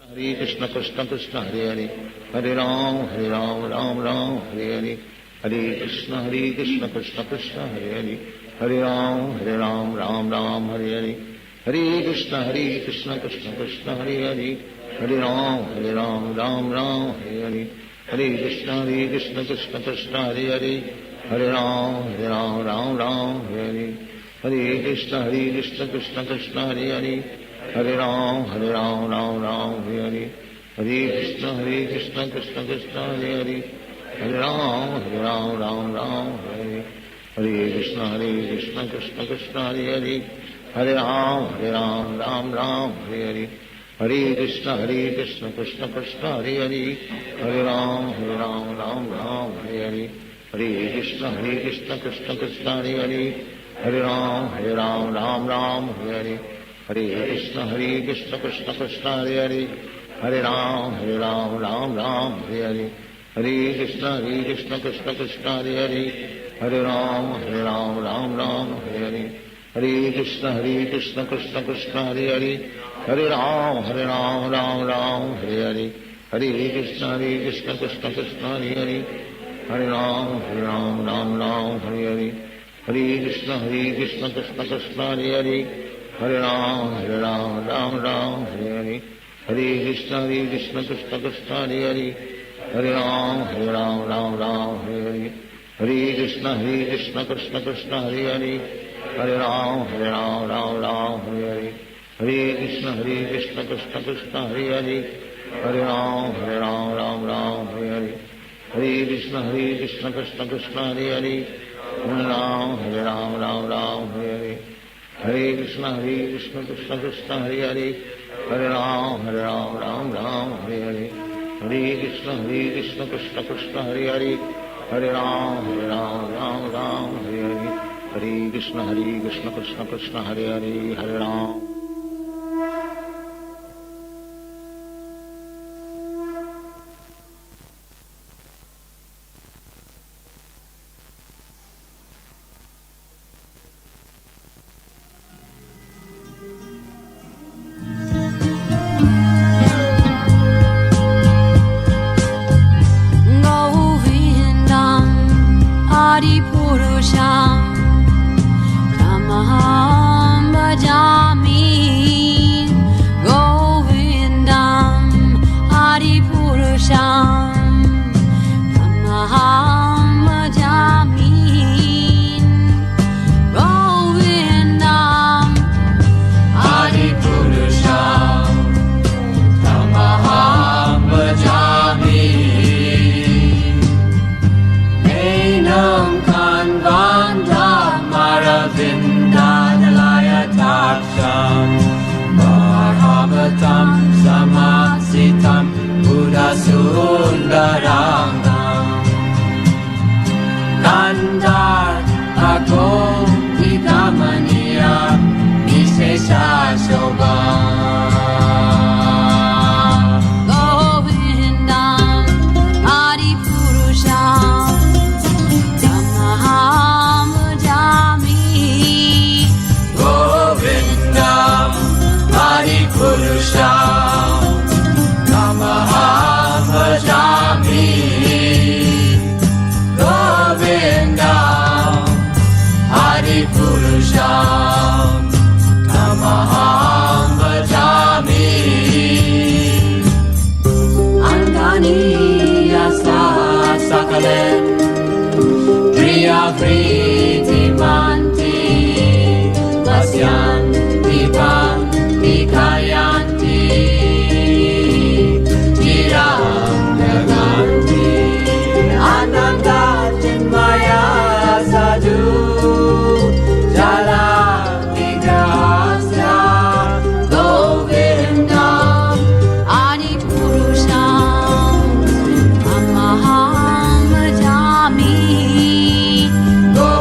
Hare Krishna Krishna Krishna Hare Hare Hare Ram Ram Ram Hare Hare Hare Krishna Krishna Krishna Hare Hare Hare Ram Ram Ram Hare Hare Hare Krishna Krishna Krishna Hare Hare Hare Ram Ram Ram Hare Hare Hare Krishna Krishna Krishna Hare Hare Hare Ram Ram Ram Hare Hare Hare Krishna Krishna Krishna Hare Hare Hare Ram Ram Ram Hare Hare Hare Krishna Krishna Krishna Hare Hare Hare Ram Ram Ram Hare Hare Hare Krishna Krishna Krishna Hare Hare Hare Ram Ram Ram Hare Hare Hare Krishna Krishna Krishna Hare Hare Hare Ram Ram Ram Hare Hare Hare Krishna Krishna Krishna Hare Hare Hare Ram Ram Ram Hare Hare Hare Krishna Krishna Krishna Hare Hare Hare Ram Ram Ram Hare Hare Hare Krishna Krishna Krishna Hare Hare Hare Ram Ram Ram Hare Hare Hare Krishna Krishna Krishna Hare Hare Hare Ram Ram Hare Hare Hare Krishna Krishna Krishna Hare Hare Hare Ram Ram Hare Hare Hare Krishna Krishna Krishna Hare Hare Hare Ram Ram Hare Hare Hare Krishna Krishna Krishna Hare Hare Hare Ram Ram Hare Hare Hare Krishna Krishna Krishna Hare Hare Hare Ram Ram Hare Hare Hare Krishna Krishna Krishna Hare Hare Hare Ram Ram Hare Hare Hare Krishna Krishna Krishna Hare Hare Hare Ram Ram Hare Hare Hare Krishna Krishna Krishna Hare Hare Hare Ram Ram Hare Hare Hare Krishna Krishna Krishna Hare Hare Hare Ram Ram Hare Hare Hare Krishna Krishna Krishna Hare Hare Hare Ram. Go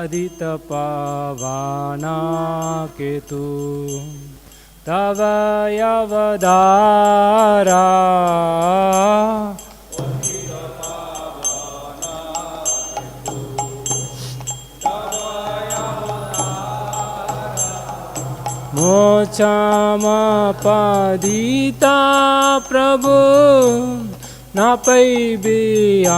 पतित पावना केतु तव अवतारा मोक्षमपदिता प्रभु न पैबियारा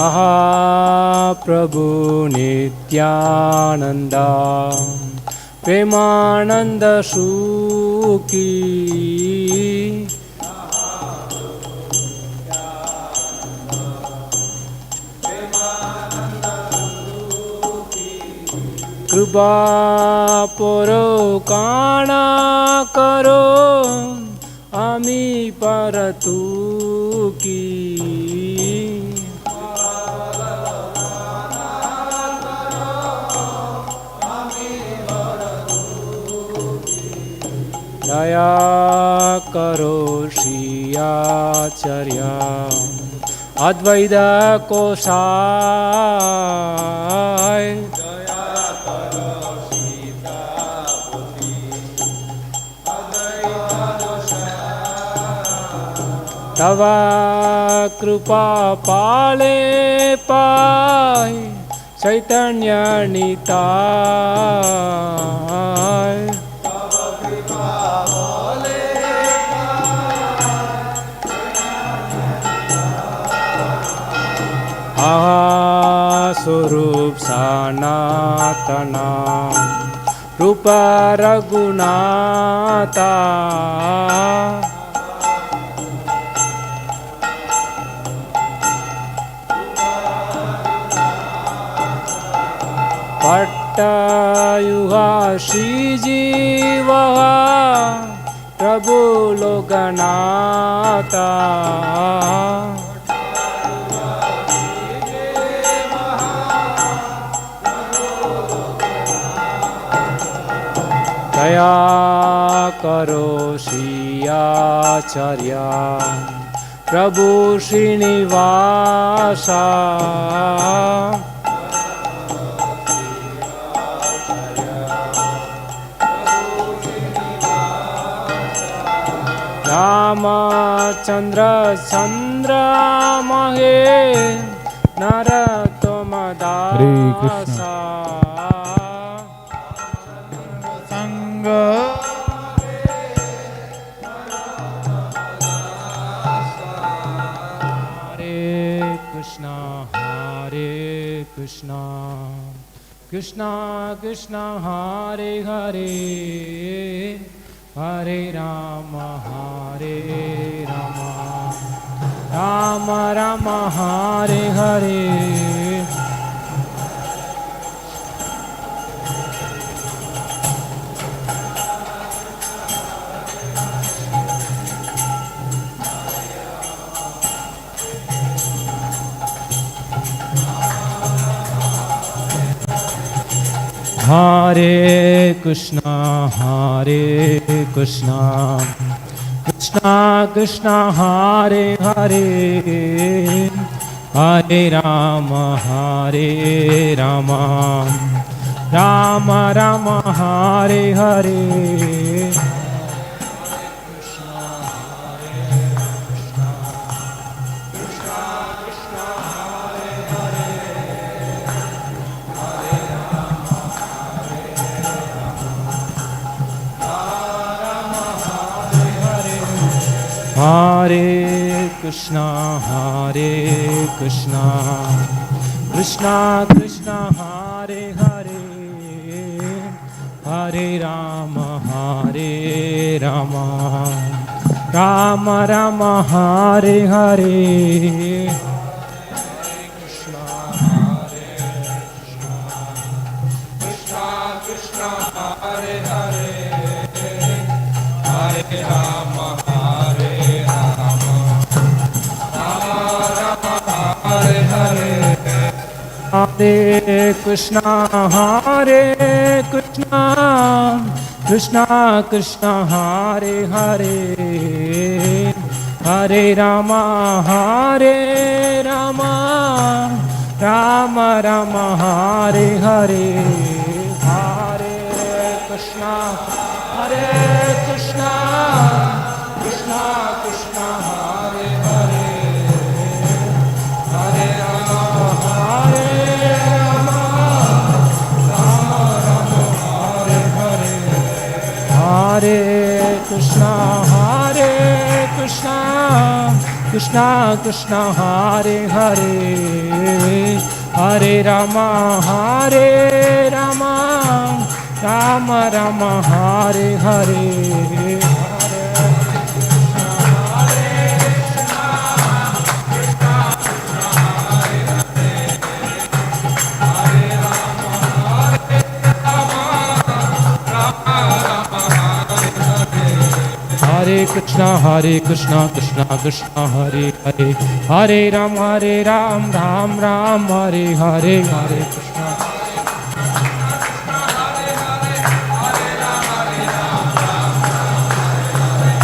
आहा प्रभु नित्यानंद प्रेमानंद सुखी कृपा परो काना करो आमी पर तू की दया करो श्रीयाचार्य अद्वैत कोशाय तव कृपा पाले पाय चैतन्य निताय आहा स्वरूप सनातना रूप रघुनाथा पट्टायुहा श्रीजीवा प्रभु लोकनाथा दया करो श्रीयाचार्य प्रभु श्रीनिवासा रामचंद्र चंद्र महे नरोत्तम दासा संग हरे Krishna Krishna Krishna Hare Hare Hare Ram Ram Ram Hare Hare Hare Krishna Krishna Krishna Hare Hare Hare Ram Ram Ram Hare Hare Hare Krishna Krishna Krishna Hare Hare Hare Ram Ram Ram Hare Hare Hare Krishna Krishna Krishna Hare Hare, Hare Rama Hare Rama, Rama Rama Hare Hare, Hare Krishna Hare Krishna, Krishna Krishna Hare Hare, Hare Rama Hare Rama, Rama Rama Hare Hare, Hare Krishna Krishna Krishna Hare Hare, Hare Rama Hare Rama, Rama Rama Hare Hare, Hare Krishna Krishna Krishna Hare Hare, Hare Ram Ram Ram Hare Hare,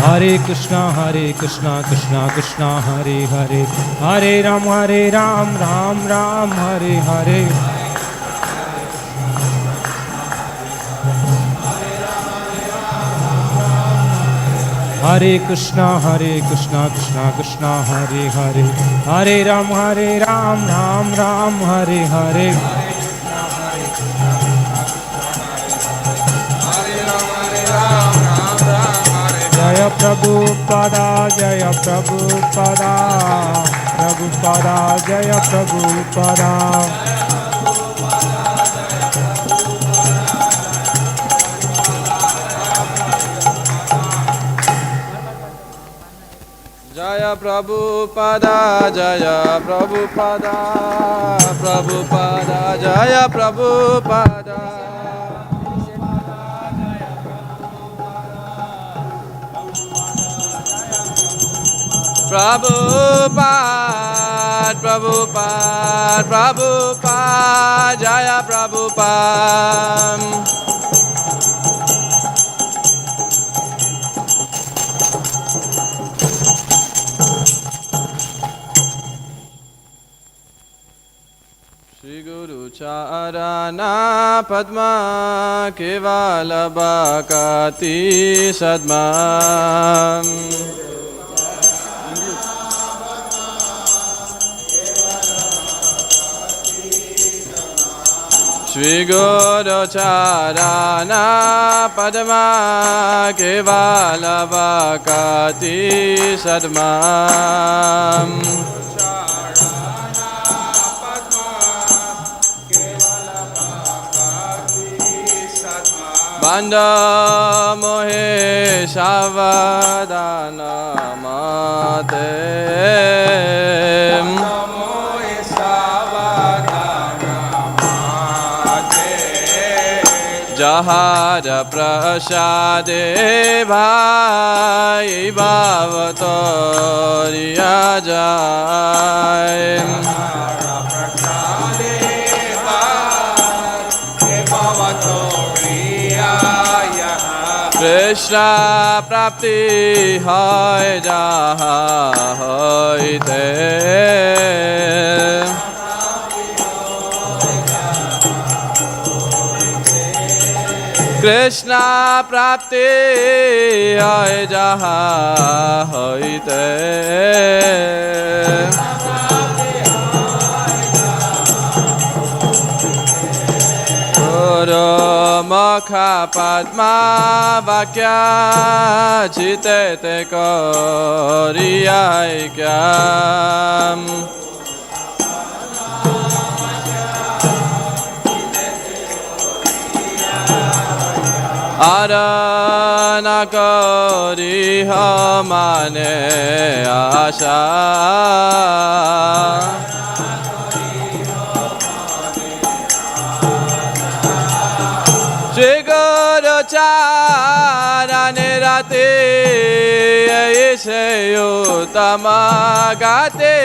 Hare Krishna Krishna Krishna Hare Hare, Hare Ram Ram Ram Hare Hare, Hare Krishna Krishna Krishna Hare Hare, Hare Ram Ram Ram Hare Hare, Jaya Prabhupada Jaya Prabhupada, Prabhupada Jaya Prabhupada, Jaya Prabhupada Jaya Prabhupada, Prabhupada Jaya Prabhupada, Prabhupada Prabhupada Prabhupada Jaya Prabhupada. Shri Guru Charana Padma Kevala Bhakati Sadma, Shri Guru Charana Padma Kevala Bhakati Sadma, Banda Mohe Shavadana Mate, Jahara Prasade Bhai Bhavatoriya Jai, Krishna Prapti Hai Jaha Hoite, Krishna Prapti Hai Jaha Hoite, Guru Mukha Padma Vakya Chitete Koriyaikya, Arana Koriha Mane Asha, Shri Guru Charane Rati Aise Uttama Gati,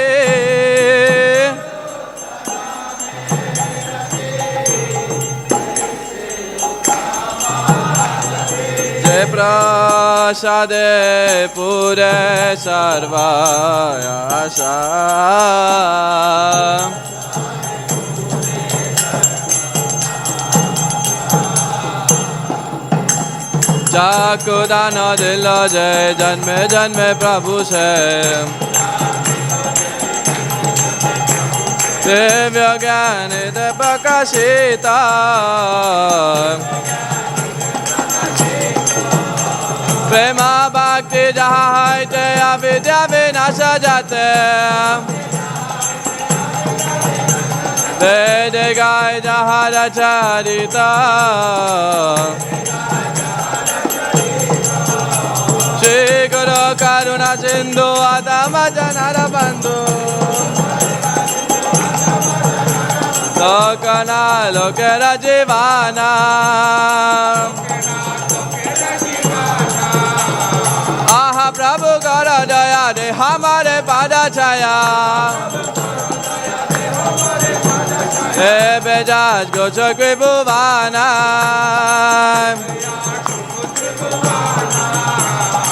prasade pure sarvayasa Chakudana dila jai janme janme Prabhu se Divya Gyani de Prakashita Prema Bhakti jaha hai jaya vidya vinasha jate Vede gai jaha racharita Shri Guru Karuna Sindhu Adama Janara Bandhu Lokana Lokera Jivana Aha Prabhu Kara Daya De Hamare Pada Chaya He Bejaj Gochakri Bhuvana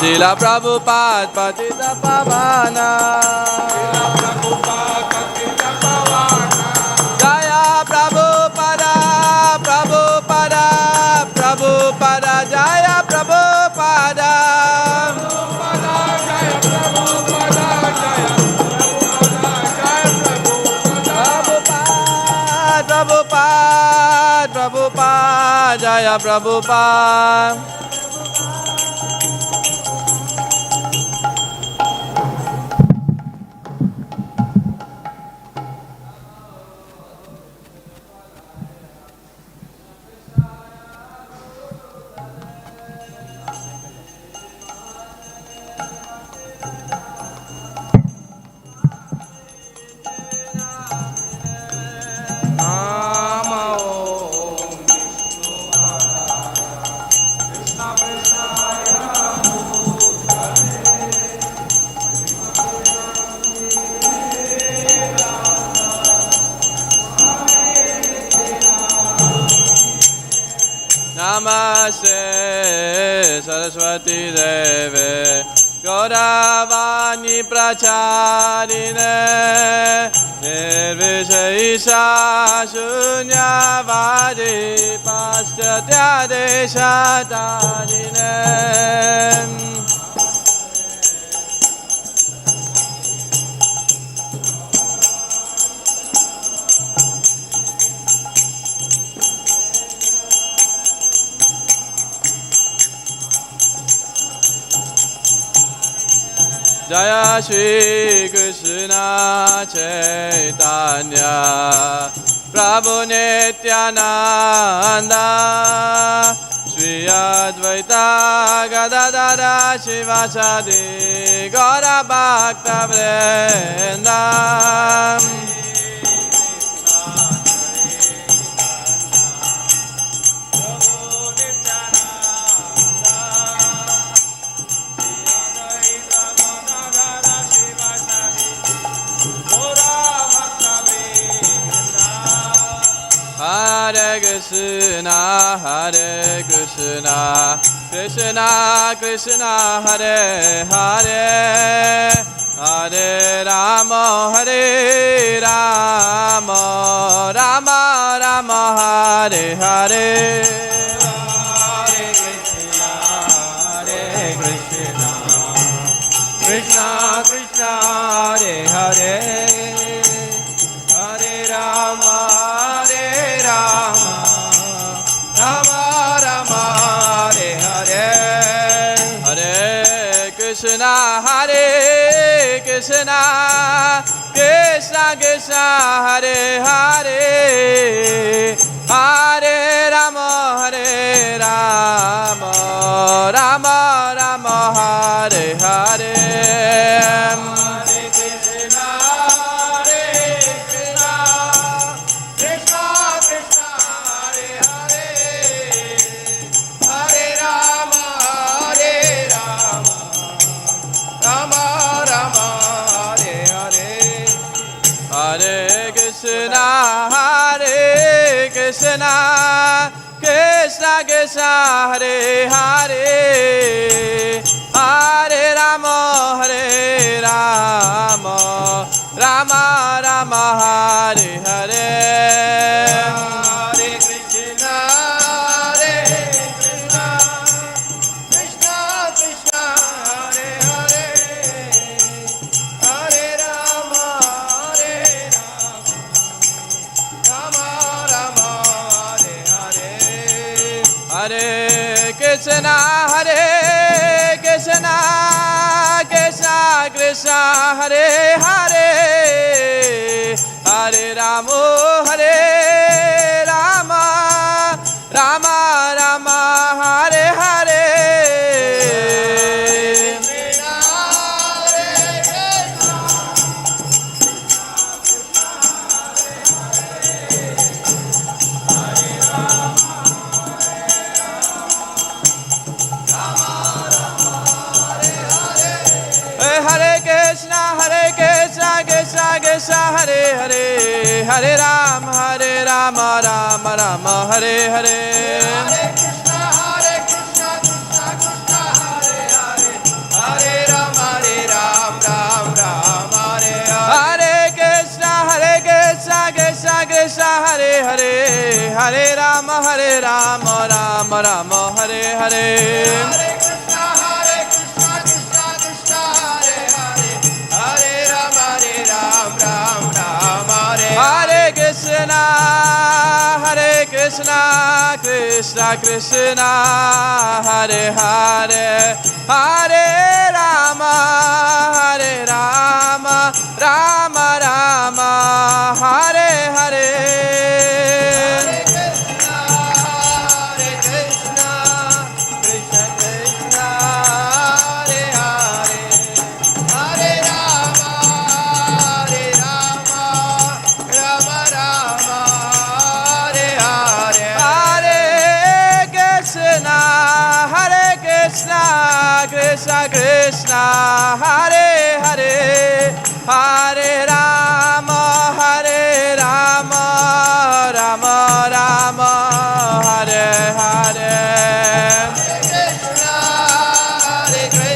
Srila Prabhupada Patita Pavana Jaya Prabhupada Prabhupada Prabhupada Jaya Prabhupada Prabhupada Prabhupada Jaya Prabhupada Namaste Saraswati Deve Gauravani Pracharine Nirvishesha Shunyavadi Paschatya Deshatarine Jaya Shri Krishna Chaitanya Prabhu Nityananda Shri Advaita Gadadara Shivasadi Gaura Bhakta Vrinda Hare Krishna, Krishna Krishna, Hare Hare, Hare Rama, Hare Rama, Rama Rama, Hare Hare. Hare Krishna, Krishna Krishna, Hare Hare, Hare Rama. Rama Rama Hare Hare Hare Krishna Krishna Krishna Hare Hare Hare Rama Rama Rama Hare Hare Krishna Krishna Krishna Hare Hare Hare Rama Hare Rama Rama Rama Hare Hare Hare Krishna Hare Krishna Krishna Krishna Hare Hare Hare Rama Hare Rama Rama Rama Hare Hare Hare Krishna Hare Krishna Krishna Krishna Hare Hare Hare Rama Hare Rama Rama Rama Hare Hare Krishna Hare Krishna Hare Krishna Krishna Krishna Hare Hare Hare Rama Rama Rama Hare Hare Hare Krishna Krishna Krishna Hare Hare Hare Rama Ram Ram Hare Hare Hare Krishna Krishna Krishna Hare Hare Hare Rama Rama Rama Hare Hare Hare Krishna Krishna Krishna Hare Hare Hare Rama Ram Ram Hare Hare Krishna Krishna Krishna Hare Hare Hare Rama Rama Rama Hare Hare Hare Krishna Krishna Krishna Hare Hare Hare Rama Rama Rama Hare Hare Hare Krishna Krishna Krishna Hare Hare Hare Rama Rama Rama Hare Hare Krishna Krishna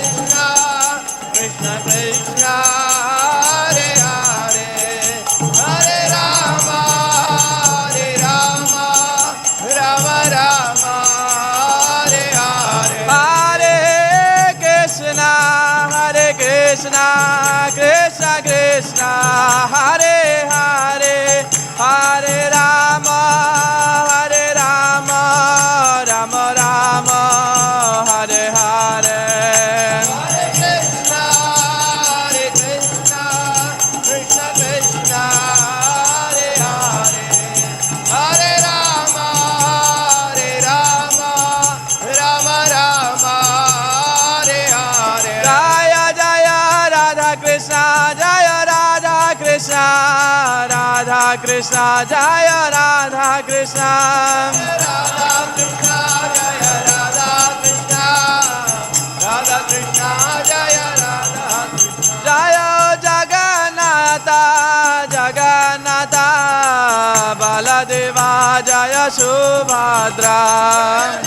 Krishna Krishna Hare Hare Hare Rama Rama Rama Hare Hare Hare Krishna Krishna Krishna Hare Hare Hare Rama Rama Rama Hare Hare Hare Krishna Krishna Krishna Krishna Hare Hare Hare Rama Rama Rama Hare Hare Jaya Jaya Radha Krishna Jaya Radha Krishna Radha Krishna Jaya Radha Krishna Radha Krishna Jaya Radha Krishna Radha Krishna Jaya Radha Krishna Jaya Jagannatha Jagannatha Baladeva Jaya Subhadra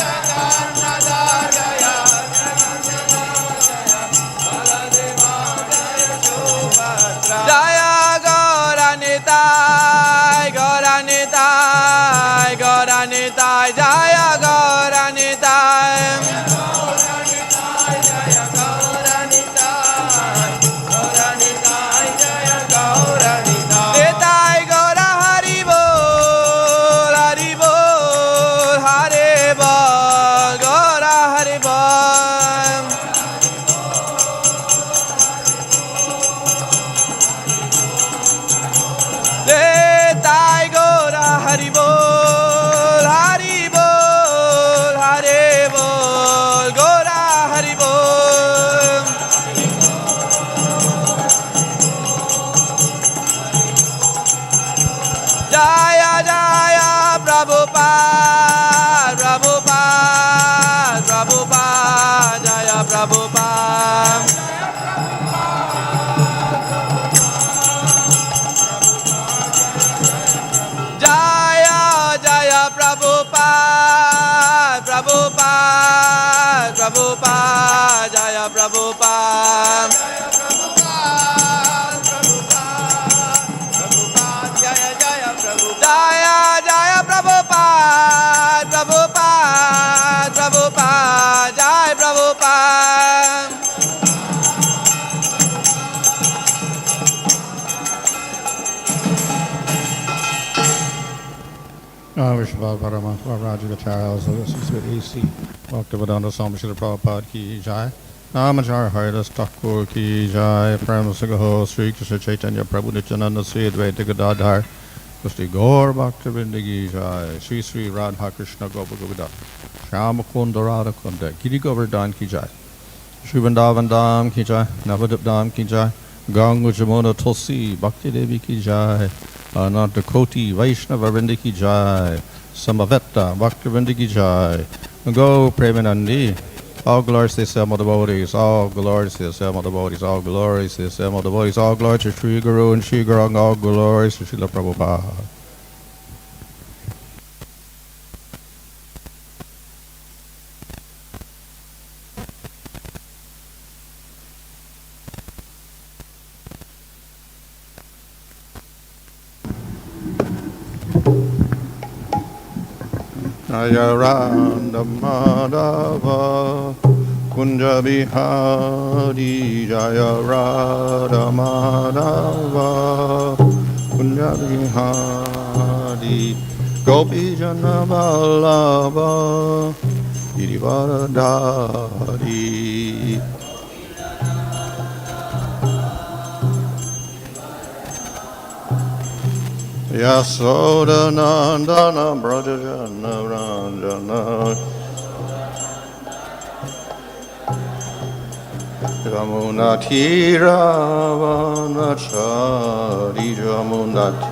Jagannatha Jaya Jaya Gauranitai Gauranitai Gauranitai Jaya Gauranitai Nitai Gaura Hari Bol Hari Bol Hare Bol Gaura Hari Bol Nitai Gaura Hari Bol Hari Bol Hare Bol Gaura Hari Bol Jaya Jaya Prabhupada Prabhupada Prabhupada Jaya Prabhupada Jaya Vishnu Paramatma Rajagacharya Saraswati AC Bhaktivedanta Swami Srila Prabhupada Ki Jai Namacharya Haridas Thakur Ki Jai Paramahansa Sri Krishna Chaitanya Prabhu Nityananda Sri Advaita Gadadhar Sri Gaur Bhaktivinoda Ki Jai Sri Sri Radha Krishna Gopa Govinda Shyama Kunda Radha Kunda Giri Govardhan Ki Jai Sri Vrindavan Dham Ki Jai Navadip Dham Ki Jai Ganga Jamuna Tulsi Bhakti Devi Ki Jai Ananta Koti Vaishnava Vrinda Ki Jai Samavetta Bhakti Vrinda Ki Jai Go Premanandi all glories to the Sam of the devotees, all glories to the Sam of the devotees, all glories to the Sam of the devotees, all glories to Sri Guru and Sri Gurung, all glories to Srila Prabhupada. Jayaranda Madhava Kunja Bihari Jayarada Madhava Kunja Bihari Gopi Jana Vallabha Girivaradhari Yasoda Nandana Brajajana Ranjana Jamunati Ravanachari Jamunati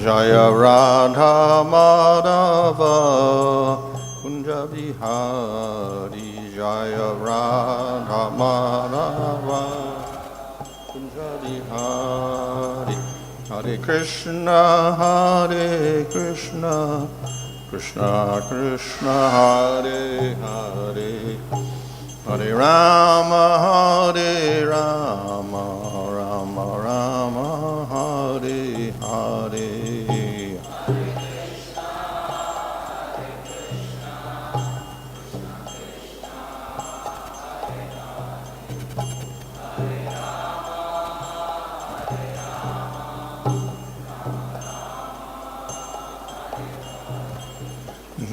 Jaya Radha Madhava Kunja Bihari Jaya Radha Madhava Hari Hare Krishna Hare Krishna Krishna Krishna Hare Hare Hare Rama Hare Rama Rama Rama Hare Hare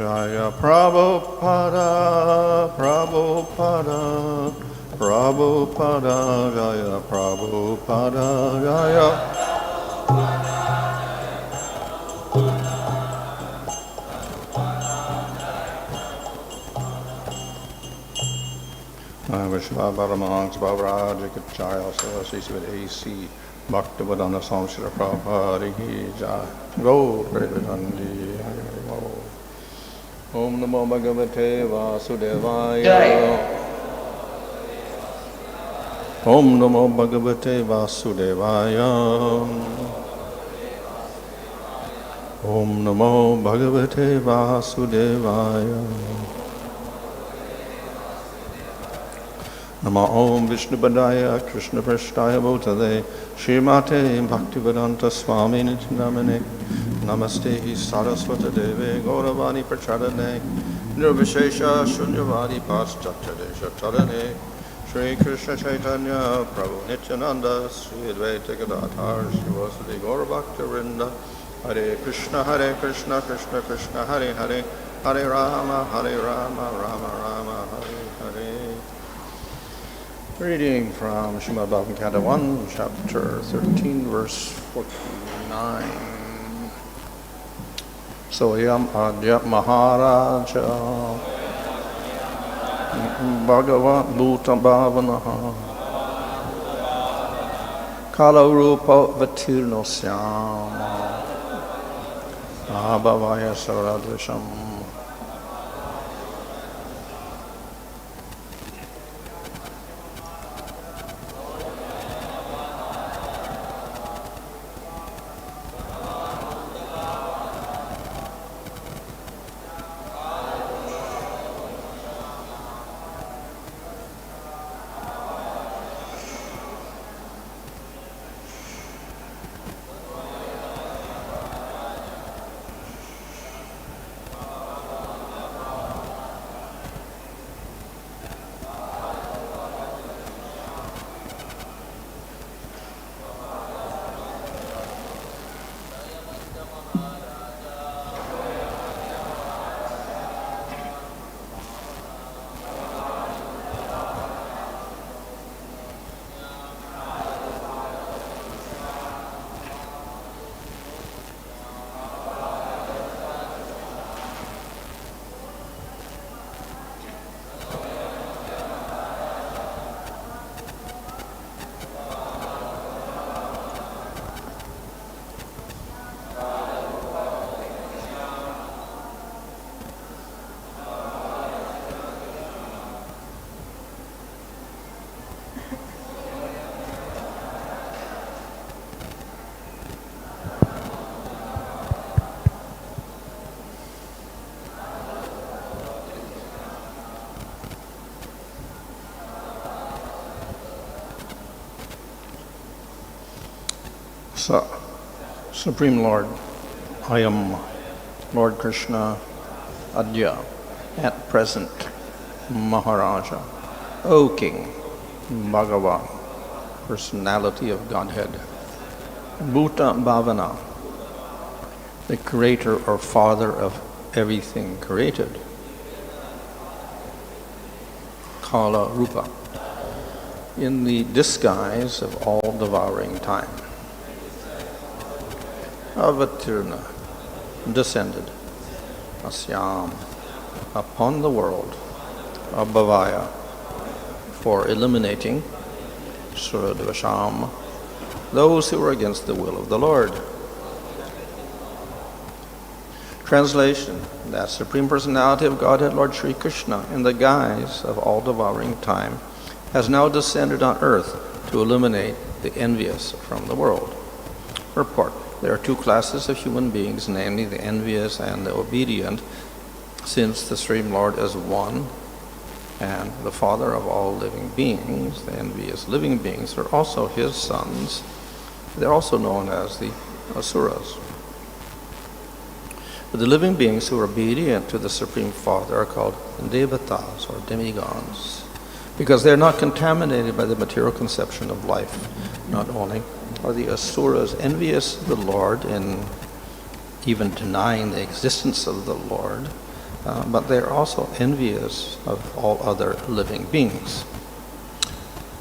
Jaya Prabhupada, Prabhupada, Prabhupada, Jaya Prabhupada, Jaya Vishva Paramahansa Bhavarajikacharya Saraswati AC Bhaktivedanta Swami Srila Prabhupada Ki Jai Go Prevedandi Om Namo Bhagavate Vasudevaya Om Namo Bhagavate Vasudevaya Om Namo Bhagavate Vasudevaya Nama Om Vishnu Padaya Krishna Prashtaya Bhutale Srimate Bhaktivedanta Swami Nityanamane Namaste Saraswata Deve Gauravani Prachadane Nirvishesha Shunyavadi Paschatadesha Tadane Shri Krishna Chaitanya Prabhu Nityananda Sri Advaita Gadadhar Sri Vasudeva Gauravakta Vrinda Hare Krishna Krishna Krishna Hare Hare Hare Rama Rama Rama Hare Hare Reading from Srimad Bhagavatam Canto 1, Chapter 13, verse 49. Soyam Adya Maharaja Bhagavat Bhuta Bhavanaha Kala Rupa Vatirno Syama Abhavaya Saradvisham. So, Supreme Lord, I am Lord Krishna Adya, at present Maharaja, O King, Bhagavan, personality of Godhead, Bhuta Bhavana, the creator or father of everything created, Kala Rupa, in the disguise of all-devouring time, Avatirna, descended, Asyam, upon the world, Abhavaya, for eliminating Suradvasham, those who were against the will of the Lord. Translation: that Supreme Personality of Godhead, Lord Sri Krishna, in the guise of all-devouring time, has now descended on earth to eliminate the envious from the world. Purport: there are two classes of human beings, namely the envious and the obedient, since the Supreme Lord is one and the Father of all living beings. The envious living beings are also his sons. They're also known as the Asuras. But the living beings who are obedient to the Supreme Father are called Devatas, or demigods, because they're not contaminated by the material conception of life. Not only are the Asuras envious of the Lord in even denying the existence of the Lord, but they're also envious of all other living beings.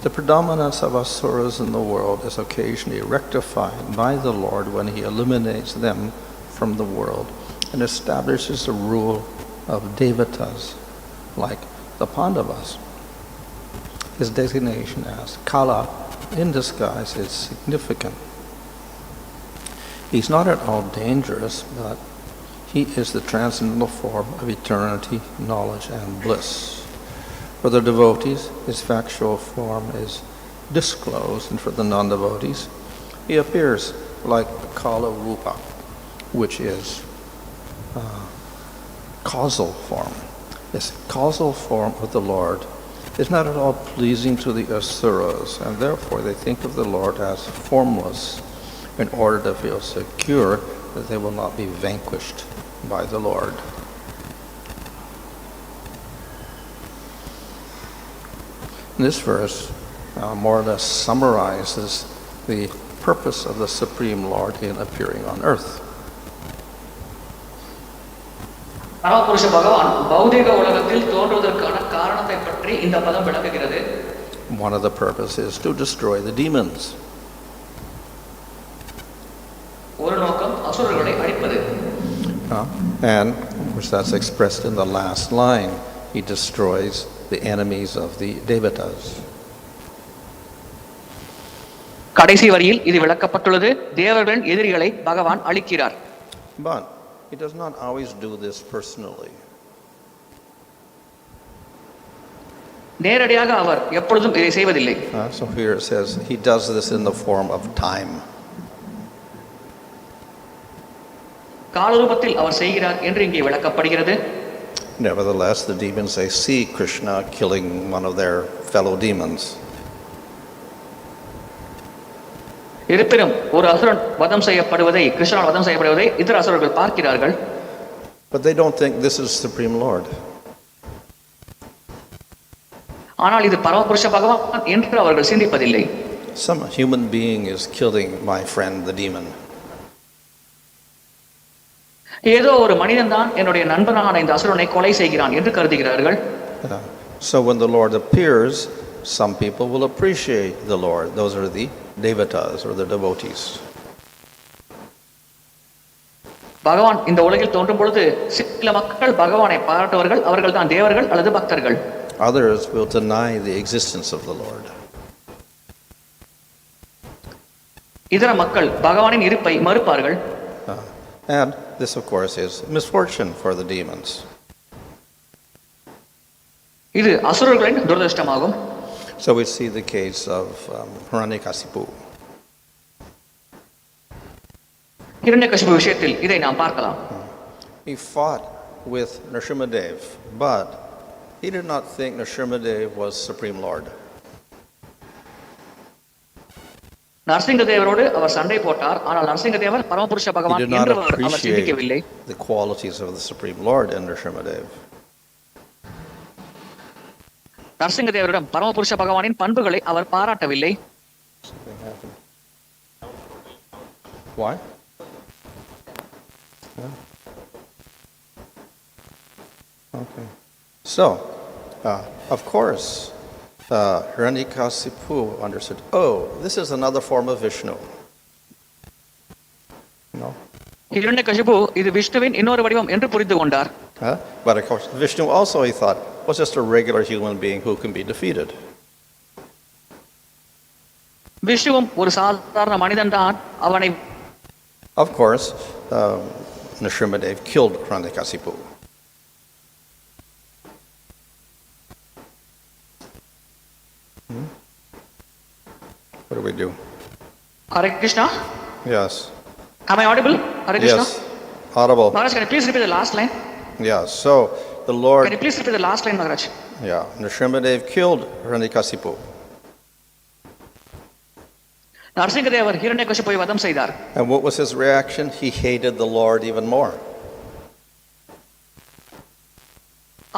The predominance of Asuras in the world is occasionally rectified by the Lord when he eliminates them from the world and establishes a rule of Devatas, like the Pandavas. His designation as Kala in disguise is significant. He's not at all dangerous, but he is the transcendental form of eternity, knowledge, and bliss. For the devotees, his factual form is disclosed, and for the non-devotees, he appears like Kala Rupa, which is causal form. This causal form of the Lord is not at all pleasing to the Asuras, and therefore they think of the Lord as formless in order to feel secure that they will not be vanquished by the Lord. This verse more or less summarizes the purpose of the Supreme Lord in appearing on earth. பரமபுருஷ பகவான் பௌதிக உலகத்தில் தோன்றுவதற்கான காரணத்தை பற்றி இந்த பதம் விளக்குகிறது. One of the purposes is to destroy the demons. ஒரு நோக்கம் அசுரர்களை அழிப்பது. And of course that's expressed in the last line. He destroys the enemies of the Devatas. கடைசி வரியில் இது விளக்கப்பட்டுள்ளது. தேவர்களின் எதிரிகளை பகவான் அழிக்கிறார். But he does not always do this personally. நேரடியாக அவர் எப்பொழுதும் இதை செய்வதில்லை. So here it says he does this in the form of time. காலரூபத்தில் அவர் செய்கிறார் என்று இங்கே விளக்கப்படுகிறது. Nevertheless, the demons, they see Krishna killing one of their fellow demons. இருப்பினும் ஒரு அசுரன் வதம் செய்யப்படுவதை, கிருஷ்ணனால் வதம் செய்யப்படுவதை இதர அசுரர்கள் பார்க்கிறார்கள். But they don't think this is Supreme Lord. ஆனால் இது பரமபுருஷ பகவான் என்று அவர்கள் சிந்திப்பதில்லை. Some human being is killing my friend the demon. ஏதோ ஒரு மனிதன் தான் என்னுடைய நண்பனான இந்த அசுரனை கொலை செய்கிறான் என்று கருதுகிறார்கள். So when the Lord appears, some people will appreciate the Lord. Those are the Devatas, or the devotees. பகவான் இந்த உலகில் தோன்றும் பொழுது சில மக்கள் பகவானை பாராட்டுவார்கள். அவர்கள் தான் தேவர்கள் அல்லது பக்தர்கள். Others will deny the existence of the Lord. இதர மக்கள் பகவானின் இருப்பை மறுப்பார்கள். And this, of course, is misfortune for the demons. இது அசுரர்களின் துரதிர்ஷ்டமாகும். So we see the case of Hiranyakasipu. Hiranyakashipu விஷயத்தில் இதை நாம் பார்க்கலாம். He fought with Nrsimhadev, but he did not think Nrsimhadev was Supreme Lord. நரசிங்கதேவரோடு அவர் சண்டை போட்டார். ஆனால் நரசிங்கதேவர் பரமபுருஷ He பகவான் did not என்று அவர் appreciate சிந்திக்கவில்லை. the qualities of the Supreme Lord in Nrsimhadev. நரசிங்கதேவரிடம் பரமபுருஷ பகவானின் பண்புகளை அவர் பாராட்டவில்லை. Why? Okay. So, of course, Hiranyakasipu understood, oh, this is another form of Vishnu. No? Hiranyakashipu இது விஷ்ணுவின் இன்னொரு வடிவம் என்று புரிந்து கொண்டார். But of course, Vishnu also, he thought, was just a regular human being who can be defeated. விஷ்ணுவும் ஒரு சாதாரண மனிதன் தான். அவனை Of course, Nrsimhadev killed Hiranyakasipu. What do we do? Hare Krishna. Yes. Am I audible? Hare Krishna. Yes. Audible. Maharaj, can you please repeat the last line? Yeah. So the Lord. Can you please repeat the last line, Maharaj? Yeah. Nrsimhadev killed Hiranyakasipu. நரசிங்கதேவர் ஹிரண்யகசிபுவை வதம் செய்தார். And what was his reaction? He hated the Lord even more.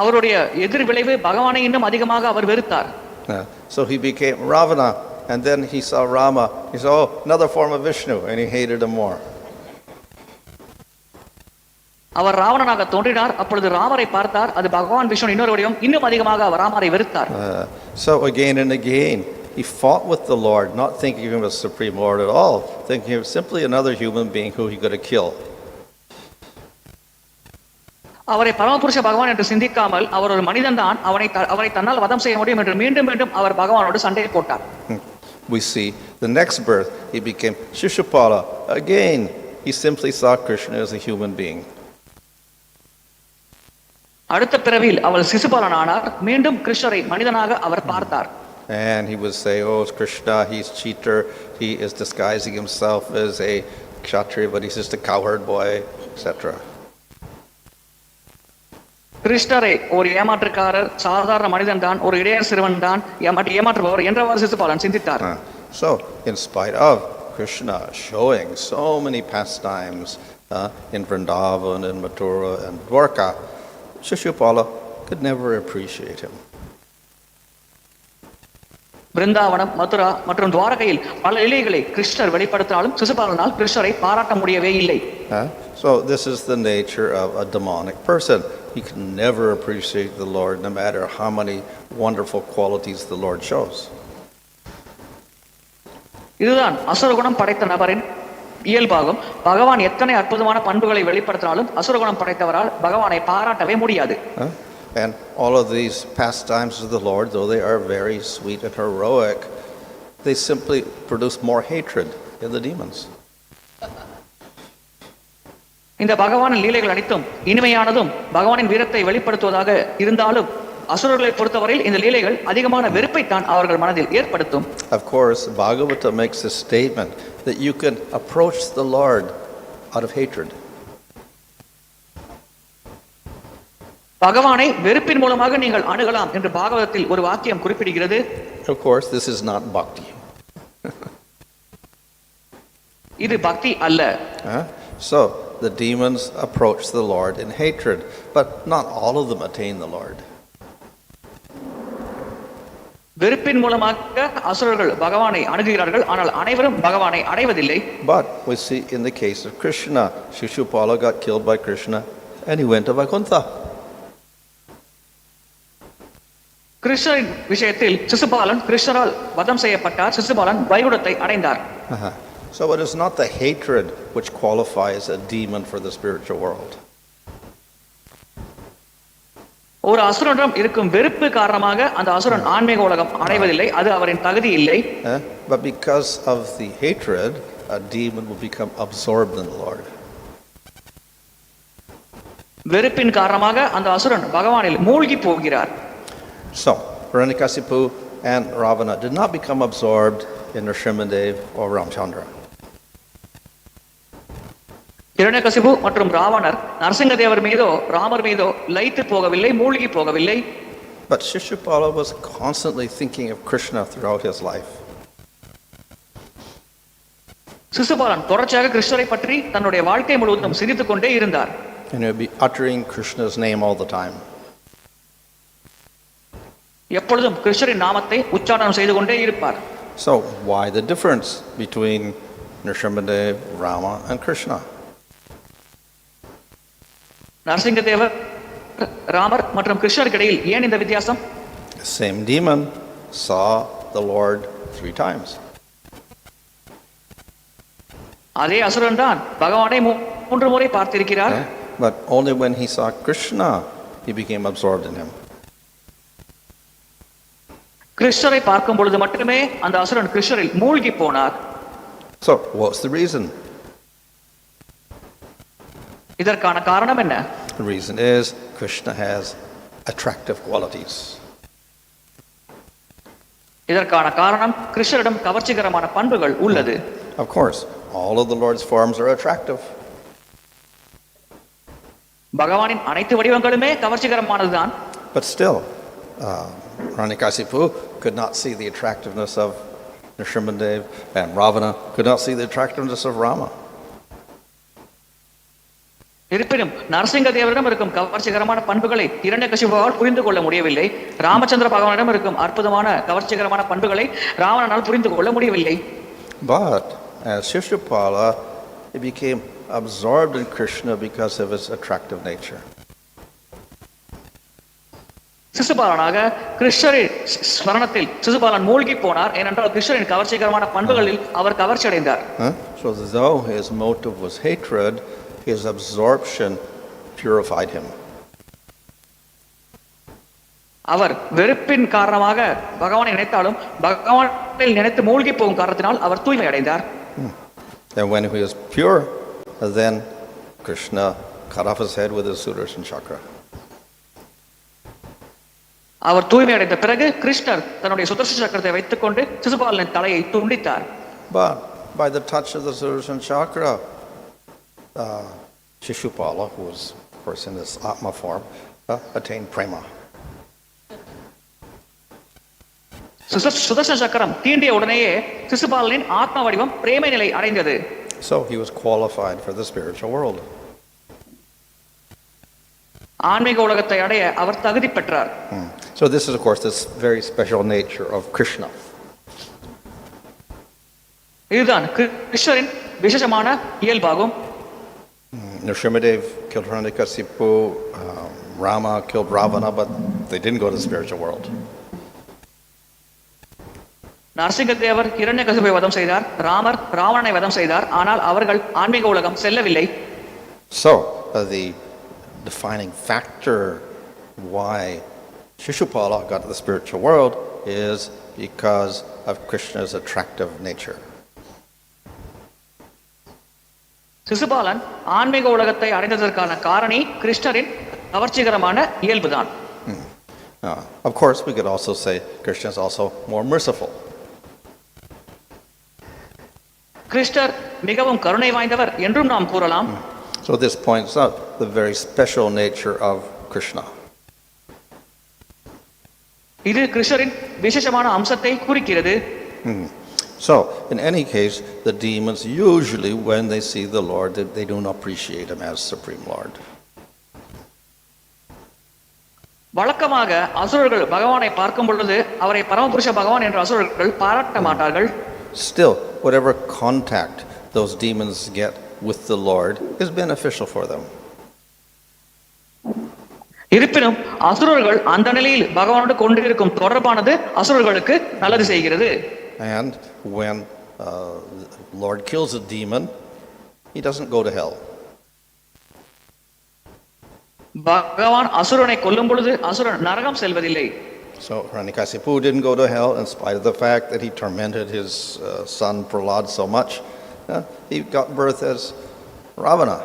அவருடைய எதிர் விளைவு பகவானை இன்னும் அதிகமாக அவர் வெறுத்தார். So he became Ravana, and then he saw Rama. He saw, oh, another form of Vishnu, and he hated him more. அவர் ராவணனாக தோன்றினார். அப்பொழுது ராமரை பார்த்தார். அது பகவான் விஷ்ணு இன்னொரு வடிவம். இன்னும் அதிகமாக அவர் ராமரை வெறுத்தார். So again and again, he fought with the Lord, not thinking of him as Supreme Lord at all, thinking of simply another human being who he could have killed. அவரை பரமபுருஷ பகவான் என்று சிந்திக்காமல் அவர் ஒரு மனிதன் தான், அவரை தன்னால் வதம் செய்ய முடியும் என்று மீண்டும் மீண்டும் அவர் பகவானோடு சண்டை போட்டார். We see the next birth, he became Shishupala. Again, he simply saw Krishna as a human being. அடுத்த பிறவியில் அவர் சிசுபாலன் ஆனார். மீண்டும் கிருஷ்ணரை மனிதனாக அவர் பார்த்தார். And he would say, oh, it's Krishna, he's cheater, he is disguising himself as a kshatriya, but he's just a cowherd boy, etc. கிருஷ்ணரை ஒரு ஏமாற்றுக்காரர், சாதாரண மனிதன் தான், ஒரு இடையர் சிறுவன் தான், ஏமாற்றுபவர் என்றவாறு சிசுபாலன் சிந்தித்தார். So, in spite of Krishna showing so many pastimes in Vrindavan and Mathura and Dwarka, Shishupala could never appreciate him. Brindavanam, Mathura மற்றும் துவாரகையில் பல லீலைகளை கிருஷ்ணர் வெளிப்படுத்தினாலும் சிசுபாலனால் கிருஷ்ணரை பாராட்ட முடியவே இல்லை. So this is the nature of a demonic person. He can never appreciate the Lord, no matter how many wonderful qualities the Lord shows. இதுதான் அசுரகுணம் படைத்த நபரின் இயல்பாகும். பகவான் எத்தனை அற்புதமான பண்புகளை வெளிப்படுத்தினாலும் அசுரகுணம் படைத்தவரால் பகவானை பாராட்டவே முடியாது. And all of these pastimes of the Lord, though they are very sweet and heroic, they simply produce more hatred in the demons. இந்த பகவானின் லீலைகள் அனைத்தும் இனிமையானதும் பகவானின் வீரத்தை வெளிப்படுத்துவதாக இருந்தாலும் அசுரர்களை பொறுத்தவரையில் இந்த லீலைகள் அதிகமான வெறுப்பை தான் அவர்கள் மனதில் ஏற்படுத்தும். Of course, Bhagavata makes a statement that you can approach the Lord out of hatred. பகவானை வெறுப்பின் மூலமாக நீங்கள் அணுகலாம் என்று பாகவதத்தில் ஒரு வாக்கியம் குறிப்பிடுகிறது. Of course, this is not bhakti. இது பக்தி அல்ல. So, the demons approach the Lord in hatred, but not all of them attain the Lord. வெறுப்பின் மூலமாக அசுரர்கள் பகவானை அணுகுகிறார்கள், ஆனால் அனைவரும் பகவானை அடைவதில்லை. But we see in the case of Krishna, Shishupala got killed by Krishna and he went to Vaikuntha. கிருஷ்ணரின் விஷயத்தில் சிசுபாலன் கிருஷ்ணரால் வதம் செய்யப்பட்டார். சிசுபாலன் வைகுண்டத்தை அடைந்தார். So it is not the hatred which qualifies a demon for the spiritual world. ஒரு அசுரனிடம் இருக்கும் வெறுப்பு காரணமாக அந்த அசுரன் ஆன்மீக உலகம் அடைவதில்லை. அது அவரின் தகுதி இல்லை. But because of the hatred, a demon will become absorbed in the Lord. வெறுப்பின் காரணமாக அந்த அசுரன் பகவானில் மூழ்கி போகிறார். So, Hiranyakasipu and Ravana did not become absorbed in Nrsimhadev or Ramchandra. Hiranyakashipu மற்றும் ராவணர் நரசிங்கதேவர் மீதோ ராமர் மீதோ லயித்து போகவில்லை, மூழ்கி போகவில்லை. But Shishupala was constantly thinking of Krishna throughout his life. சிசுபாலன் தொடர்ச்சியாக கிருஷ்ணரை பற்றி தன்னுடைய வாழ்க்கை முழுவதும் சிரித்துக் கொண்டே இருந்தார். And he would be uttering Krishna's name all the time. எப்பொழுதும் கிருஷ்ணரின் நாமத்தை உச்சாரணம் செய்து கொண்டே இருப்பார். So why the difference between Nrsimhadev, Rama and Krishna? நரசிங்கதேவர், Ramar மற்றும் கிருஷ்ணருக்கு இடையில் ஏன் இந்த வித்தியாசம்? The same demon saw the Lord 3 times. அதே அசுரன் தான் பகவானை 3 முறை பார்த்திருக்கிறார். But only when he saw Krishna, he became absorbed in him. கிருஷ்ணரை பார்க்கும் பொழுது மட்டுமே அந்த அசுரன் கிருஷ்ணரில் மூழ்கி போனார். So what's the reason? இதற்கான காரணம் என்ன? The reason is Krishna has attractive qualities. இதற்கான காரணம் கிருஷ்ணரிடம் கவர்ச்சிகரமான பண்புகள் உள்ளது. Of course, all of the Lord's forms are attractive. பகவானின் அனைத்து வடிவங்களுமே கவர்ச்சிகரமானதுதான். But still, Hiranyakasipu could not see the attractiveness of Nrsimhadev, and Ravana could not see the attractiveness of Rama. இருப்பினும் நரசிங்க தேவரிடம் இருக்கும் கவர்ச்சிகரமான பண்புகளை இரண்யகசிபுவால் புரிந்து கொள்ள முடியவில்லை. ராமச்சந்திர பகவானிடம் இருக்கும் அற்புதமான கவர்ச்சிகரமான பண்புகளை ராவணனால் புரிந்து கொள்ள முடியவில்லை. But as Shishupala, he became absorbed in Krishna because of his attractive nature. சிசுபாலனாக கிருஷ்ணரின் ஸ்மரணத்தில் சிசுபாலன் மூழ்கி போனார். ஏனென்றால் கிருஷ்ணரின் கவர்ச்சிகரமான பண்புகளில் அவர் கவர்ச்சி அடைந்தார். So though his motive was hatred, his absorption purified him. அவர் வெறுப்பின் காரணமாக பகவானை நினைத்தாலும் பகவானில் நினைத்து மூழ்கி போகும் காரணத்தினால் அவர் தூய்மை அடைந்தார். And when he was pure, then Krishna cut off his head with his Sudarshan chakra. அவர் தூய்மை அடைந்த பிறகு கிருஷ்ணர் தன்னுடைய சுதர்சன சக்கரத்தை வைத்துக் கொண்டு சிசுபாலனின் தலையை துண்டித்தார். But by the touch of the Sudarshan chakra, Shishupala, who was of course in his Atma form, attained prema. Sudarshana சக்கரம் தீண்டிய உடனேயே சிசுபாலனின் ஆத்ம வடிவம் பிரேமை நிலை அடைந்தது. So he was qualified for the spiritual world. ஆன்மீக உலகத்தை அடைய அவர் தகுதி பெற்றார். So this is of course this very special nature of Krishna. இதுதான் கிருஷ்ணரின் விசேஷமான இயல்பாகும். Nrsimhadev killed Hiranyakasipu, Rama killed Ravana, but they didn't go to the spiritual world. Narasinga தேவர் இரண்யகசிபை வதம் செய்தார், ராமர் ராவணனை வதம் செய்தார். ஆனால் அவர்கள் ஆன்மீக உலகம் செல்லவில்லை. So the defining factor why Shishupala got to the spiritual world is because of Krishna's attractive nature. சிசுபாலன் ஆன்மீக உலகத்தை அடைந்ததற்கான காரணி கிருஷ்ணரின் கவர்ச்சிகரமான இயல்புதான். Of course, we could also say Krishna is also more merciful. கிருஷ்ணர் மிகவும் கருணை வாய்ந்தவர் என்றும் நாம் கூறலாம். So this points out the very special nature of Krishna. இது கிருஷ்ணரின் விசேஷமான அம்சத்தை குறிக்கிறது. So, in any case, the demons usually, when they see the Lord, they don't appreciate him as Supreme Lord. வழக்கமாக அசுரர்கள் பகவானை பார்க்கும் பொழுது அவரை பரமபுருஷ பகவான் என்ற அசுரர்கள் பாராட்ட மாட்டார்கள். Still, whatever contact those demons get with the Lord is beneficial for them. இருப்பினும் அசுரர்கள் அந்த நிலையில் பகவானோடு கொண்டிருக்கும் தொடர்பானது அசுரர்களுக்கு நல்லது செய்கிறது. And when the Lord kills a demon, he doesn't go to hell. பகவான் அசுரனை கொல்லும் பொழுது அசுரன் நரகம் செல்வதில்லை. So Hiranyakasipu didn't go to hell in spite of the fact that he tormented his son Prahlad so much. He got birth as Ravana.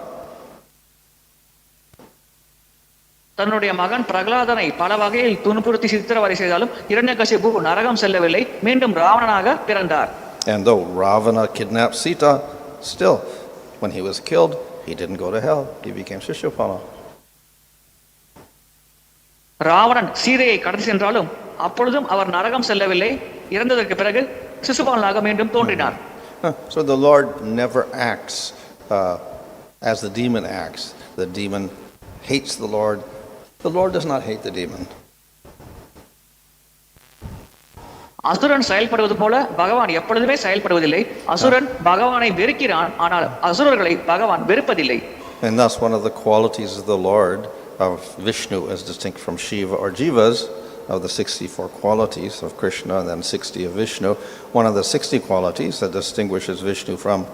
தன்னுடைய மகன் பிரகலாதனை பல வகையில் துன்புறுத்தி சித்திரவதை செய்தாலும் இரண்யகசிபு நரகம் செல்லவில்லை, மீண்டும் ராவணனாக பிறந்தார். And though Ravana kidnapped Sita, still when he was killed, he didn't go to hell. He became Shishupala. Ravanan சீதையை கடத்தி சென்றாலும் அப்பொழுதும் அவர் நரகம் செல்லவில்லை. இறந்ததற்கு பிறகு சிசுபாலனாக மீண்டும் தோன்றினார். So the Lord never acts as the demon acts. The demon hates the Lord. The Lord does not hate the demon. அசுரன் செயல்படுவது போல பகவான் எப்பொழுதுமே செயல்படுவதில்லை. அசுரன் பகவானை வெறுக்கிறான், ஆனால் அசுரர்களை பகவான் வெறுப்பதில்லை. And thus one of the qualities of the Lord, of Vishnu as distinct from Shiva or Jivas, of the 64 qualities of Krishna and then 60 of Vishnu, one of the 60 qualities that distinguishes Vishnu from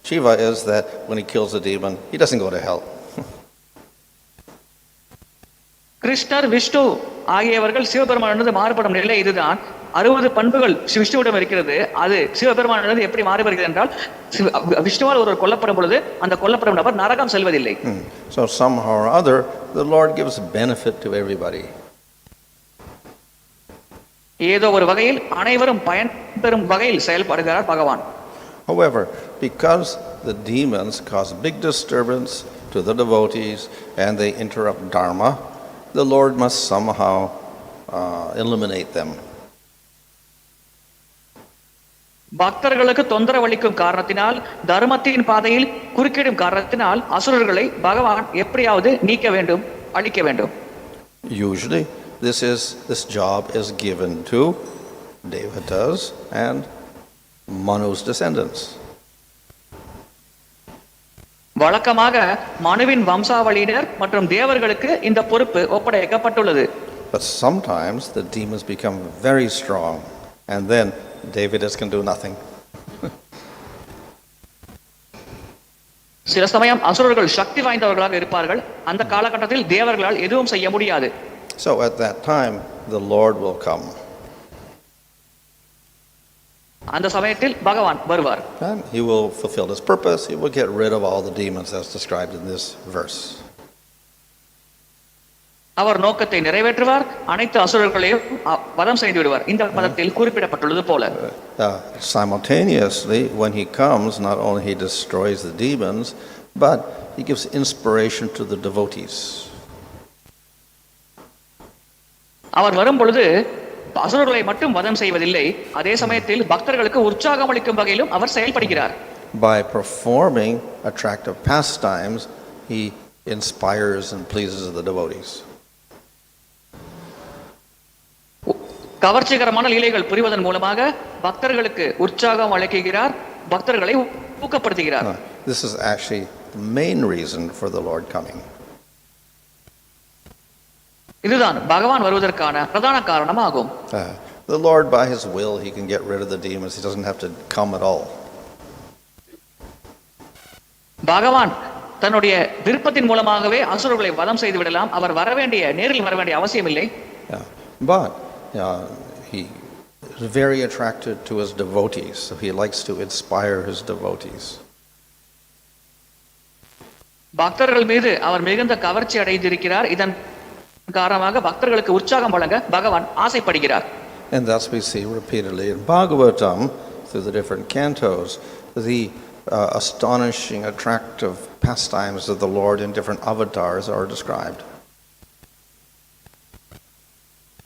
Shiva is that when he kills a demon, he doesn't go to hell. கிருஷ்ணர் விஷ்ணு ஆகியவர்கள் சிவபெருமானிலிருந்து மாறுபடும் நிலை இதுதான். 60 பண்புகள் விஷ்ணுவிடம் இருக்கிறது. அது சிவபெருமானிலிருந்து எப்படி மாறுபடுகிறது என்றால், விஷ்ணுவால் ஒருவர் கொல்லப்படும் பொழுது அந்த கொல்லப்படும் நபர் நரகம் செல்வதில்லை. So somehow or other the Lord gives benefit to everybody. ஏதோ ஒரு வகையில் அனைவரும் பயன் பெறும் வகையில் செயல்படுகிறார் பகவான். However, because the demons cause big disturbance to the devotees and they interrupt dharma, the Lord must somehow eliminate them. பக்தர்களுக்கு தொந்தரவு அளிக்கும் காரணத்தினால், தர்மத்தின் பாதையில் குறுக்கிடும் காரணத்தினால் அசுரர்களை பகவான் எப்படியாவது நீக்க வேண்டும், அழிக்க வேண்டும். Usually this job is given to Devatas and Manu's descendants. வழக்கமாக மனுவின் வம்சாவளியினர் மற்றும் தேவர்களுக்கு இந்த பொறுப்பு ஒப்படைக்கப்பட்டுள்ளது. But sometimes the demons become very strong and then Devatas can do nothing. சில சமயம் அசுரர்கள் சக்தி வாய்ந்தவர்களாக இருப்பார்கள். அந்த காலகட்டத்தில் தேவர்களால் எதுவும் செய்ய முடியாது. So at that time the Lord will come. அந்த சமயத்தில் பகவான் வருவார். And he will fulfill his purpose. He will get rid of all the demons as described in this verse. அவர் நோக்கத்தை நிறைவேற்றுவார், அனைத்து அசுரர்களையும் வதம் செய்து விடுவார். இந்த பதத்தில் குறிப்பிடப்பட்டுள்ளது போல. Simultaneously, when he comes, not only he destroys the demons, but he gives inspiration to the devotees. அவர் வரும் பொழுது அசுரர்களை மட்டும் வதம் செய்வதில்லை, அதே சமயத்தில் பக்தர்களுக்கு உற்சாகம் அளிக்கும் வகையிலும் அவர் செயல்படுகிறார். By performing attractive pastimes, he inspires and pleases the devotees. கவர்ச்சிகரமான லீலைகள் புரிவதன் மூலமாக பக்தர்களுக்கு உற்சாகம் அளிக்கிறார், பக்தர்களை ஊக்கப்படுத்துகிறார். This is actually the main reason for the Lord coming. இதுதான் பகவான் வருவதற்கான பிரதான காரணமாகும். The Lord, by his will, he can get rid of the demons. He doesn't have to come at all. பகவான் தன்னுடைய விருப்பத்தின் மூலமாகவே அசுரர்களை வதம் செய்து விடலாம். அவர் நேரில் வர வேண்டிய அவசியம் இல்லை. But he is very attracted to his devotees, so he likes to inspire his devotees. பக்தர்கள் மீது அவர் மிகுந்த கவர்ச்சி அடைந்திருக்கிறார். இதன் காரணமாக பக்தர்களுக்கு உற்சாகம் வழங்க பகவான் ஆசைப்படுகிறார். And thus we see repeatedly in Bhagavatam, through the different cantos, the astonishing, attractive pastimes of the Lord in different avatars are described.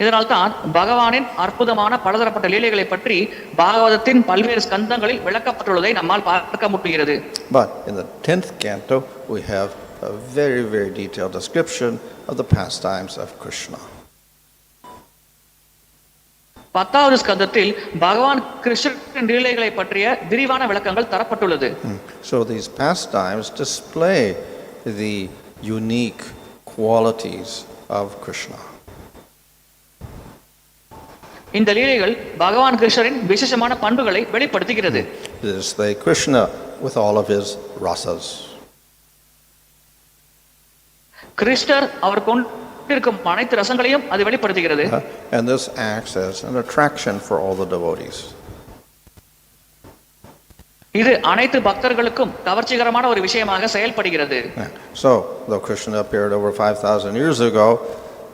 இதனால்தான் பகவானின் அற்புதமான பலதரப்பட்ட லீலைகளை பற்றி பாகவதத்தின் பல்வேறு ஸ்கந்தங்களில் விளக்கப்பட்டுள்ளதை நம்மால் பார்க்க முடிகிறது. But in the 10th canto we have a very, very detailed description of the pastimes of Krishna. 10வது ஸ்கந்தத்தில் பகவான் கிருஷ்ணரின் லீலைகளை பற்றிய விரிவான விளக்கங்கள் தரப்பட்டுள்ளது. So these pastimes display the unique qualities of Krishna. இந்த லீலைகள் பகவான் கிருஷ்ணரின் விசேஷமான பண்புகளை வெளிப்படுத்துகிறது. Display Krishna with all of his rasas. கிருஷ்ணர் அவர் கொண்டிருக்கும் அனைத்து ரசங்களையும் அது வெளிப்படுத்துகிறது. And this acts as an attraction for all the devotees. இது அனைத்து பக்தர்களுக்கும் கவர்ச்சிகரமான ஒரு விஷயமாக செயல்படுகிறது. So though Krishna appeared over 5,000 years ago,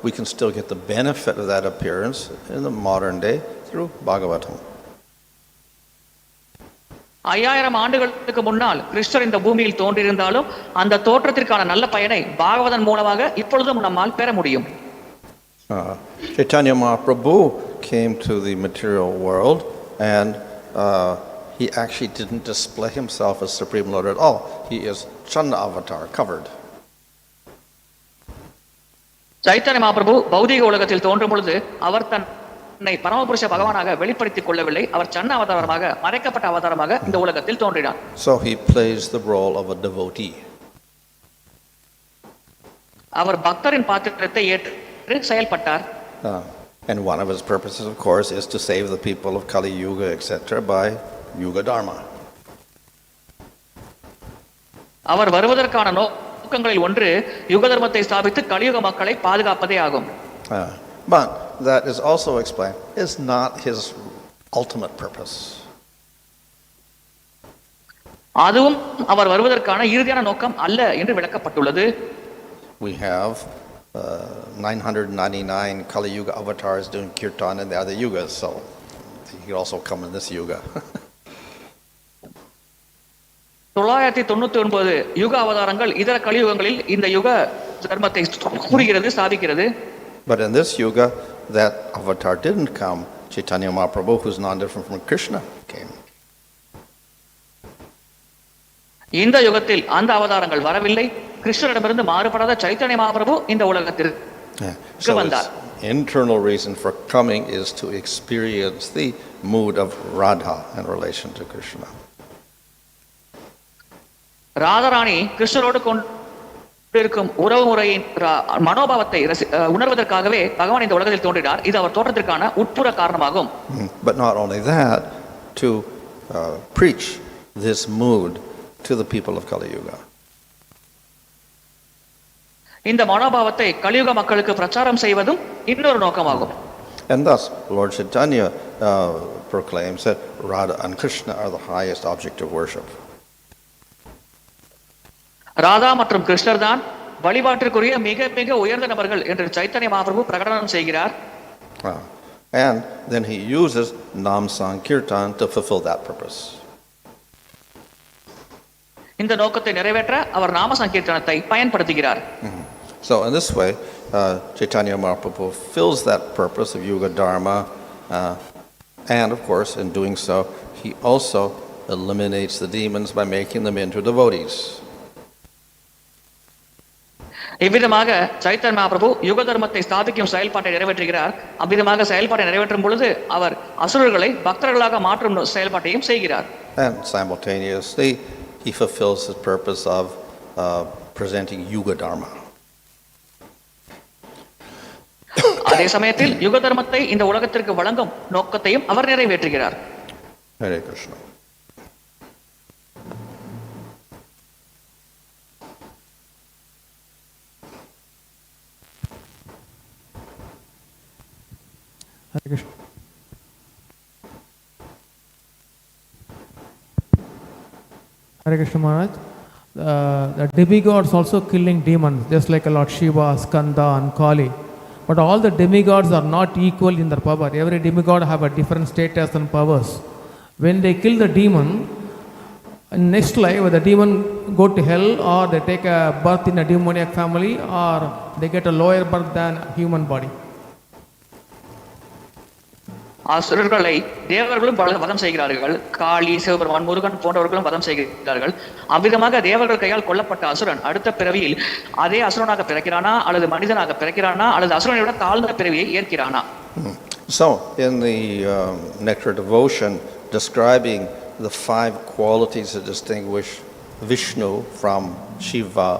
we can still get the benefit of that appearance in the modern day through Bhagavatam. 5000 ஆண்டுகளுக்கு முன்னால் கிருஷ்ணர் இந்த பூமியில் தோன்றியிருந்தாலும் அந்த தோற்றத்திற்கான நல்ல பயனை பாகவதன் மூலமாக இப்பொழுதும் நம்மால் பெற முடியும். Chaitanya Mahaprabhu came to the material world and he actually didn't display himself as Supreme Lord at all. He is Channa avatar, covered. Chaitanya Mahaprabhu பௌதிக உலகத்தில் தோன்றும் பொழுது அவர் தன்னை பரமபுருஷ பகவானாக வெளிப்படுத்திக் கொள்ளவில்லை. அவர் சன்ன அவதாரமாக, மறைக்கப்பட்ட அவதாரமாக இந்த உலகத்தில் தோன்றினார். So he plays the role of a devotee. அவர் பக்தரின் பாத்திரத்தை ஏற்று செயல்பட்டார். And one of his purposes, of course, is to save the people of Kali Yuga, etc., by Yuga Dharma. அவர் வருவதற்கான நோக்கங்களில் ஒன்று யுக தர்மத்தை ஸ்தாபித்து கலியுக மக்களை பாதுகாப்பதே ஆகும். But that is also explained is not his ultimate purpose. அதுவும் அவர் வருவதற்கான இறுதியான நோக்கம் அல்ல என்று விளக்கப்பட்டுள்ளது. We have 999 Kali Yuga avatars doing kirtan in the other yugas, so he could also come in this yuga. 999 யுக அவதாரங்கள் இதர கலியுகங்களில் இந்த யுக தர்மத்தை கூறுகிறது, ஸ்தாபிக்கிறது. But in this yuga, that avatar didn't come. Chaitanya Mahaprabhu, who's non-different from Krishna, came. இந்த யுகத்தில் அந்த அவதாரங்கள் வரவில்லை. கிருஷ்ணரிடமிருந்து மாறுபடாத சைத்தன்ய மகாபிரபு இந்த உலகத்திற்கு வந்தார். Internal reason for coming is to experience the mood of Radha in relation to Krishna. Radharani கிருஷ்ணரோடு கொண்டிருக்கும் உறவு முறையின் மனோபாவத்தை உணர்வதற்காகவே பகவான் இந்த உலகத்தில் தோன்றினார். இது அவர் தோற்றத்திற்கான உட்புற காரணமாகும். But not only that, to preach this mood to the people of Kali Yuga. இந்த மனோபாவத்தை கலியுக மக்களுக்கு பிரச்சாரம் செய்வதும் இன்னொரு நோக்கமாகும். And thus Lord Chaitanya proclaims that Radha and Krishna are the highest object of worship. Radha மற்றும் கிருஷ்ணர் தான் வழிபாட்டிற்குரிய மிக மிக உயர்ந்த நபர்கள் என்று சைத்தன்ய மகாபிரபு பிரகடனம் செய்கிறார். And then he uses Nam Sankirtan to fulfill that purpose. இந்த நோக்கத்தை நிறைவேற்ற அவர் நாம சங்கீர்த்தனத்தை பயன்படுத்துகிறார். So in this way, Chaitanya Mahaprabhu fills that purpose of Yuga Dharma, and of course, in doing so, he also eliminates the demons by making them into devotees. இவ்விதமாக சைத்தன்ய மகாபிரபு யுக தர்மத்தை ஸ்தாபிக்கும் செயல்பாட்டை நிறைவேற்றுகிறார். அவ்விதமாக செயல்பாட்டை நிறைவேற்றும் பொழுது அவர் அசுரர்களை பக்தர்களாக மாற்றும் செயல்பாட்டையும் செய்கிறார். And simultaneously, he fulfills his purpose of presenting Yuga Dharma. அதே சமயத்தில் யுக தர்மத்தை இந்த உலகத்திற்கு வழங்கும் நோக்கத்தையும் அவர் நிறைவேற்றுகிறார். Hare Krishna. Hare Krishna. Hare Krishna Maharaj. The demigods also killing demons, just like Lord Shiva, Skanda and Kali. But all the demigods are not equal in their power. Every demigod have a different status and powers. When they kill the demon, in next life the demon go to hell, or they take a birth in a demoniac family, or they get a lower birth than human body. அசுரர்களை தேவர்களும் வதம் செய்கிறார்கள். காளி, சிவபெருமான், முருகன் போன்றவர்களும் வதம் செய்கிறார்கள். அவ்விதமாக தேவர்கள் கையால் கொல்லப்பட்ட அசுரன் அடுத்த பிறவியில் அதே அசுரனாக பிறக்கிறானா, அல்லது மனிதனாக பிறக்கிறானா, அல்லது அசுரனை விட தாழ்ந்த பிறவியை ஏற்கிறானா? So in the Nectar Devotion, describing the 5 qualities that distinguish Vishnu from Shiva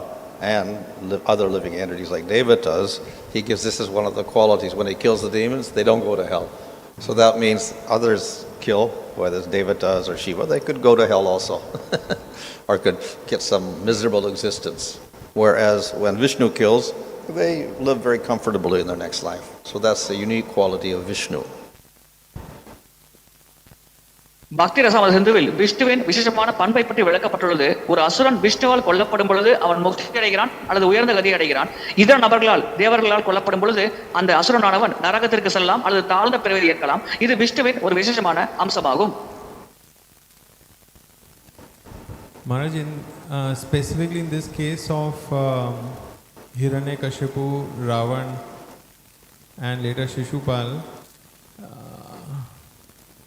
and other living entities like Devatas, he gives this as one of the qualities. When he kills the demons, they don't go to hell. So that means others kill, whether it's Devatas or Shiva, they could go to hell also, or could get some miserable existence. Whereas when Vishnu kills, they live very comfortably in their next life. So that's the unique quality of Vishnu. பக்தி ரசமத சிந்துவில் விஷ்ணுவின் விசேஷமான பண்பை பற்றி விளக்கப்பட்டுள்ளது. ஒரு அசுரன் விஷ்ணுவால் கொல்லப்படும் பொழுது அவன் முக்தி அடைகிறான் அல்லது உயர்ந்த கதி அடைகிறான். இதர நபர்களால், தேவர்களால் கொல்லப்படும் பொழுது அந்த அசுரனானவன் நரகத்திற்கு செல்லலாம் அல்லது தாழ்ந்த பிறவியை ஏற்கலாம். இது விஷ்ணுவின் ஒரு விசேஷமான அம்சமாகும். Maharaj, specifically in this case of Hiranyakashipu, Ravan and later Shishupal,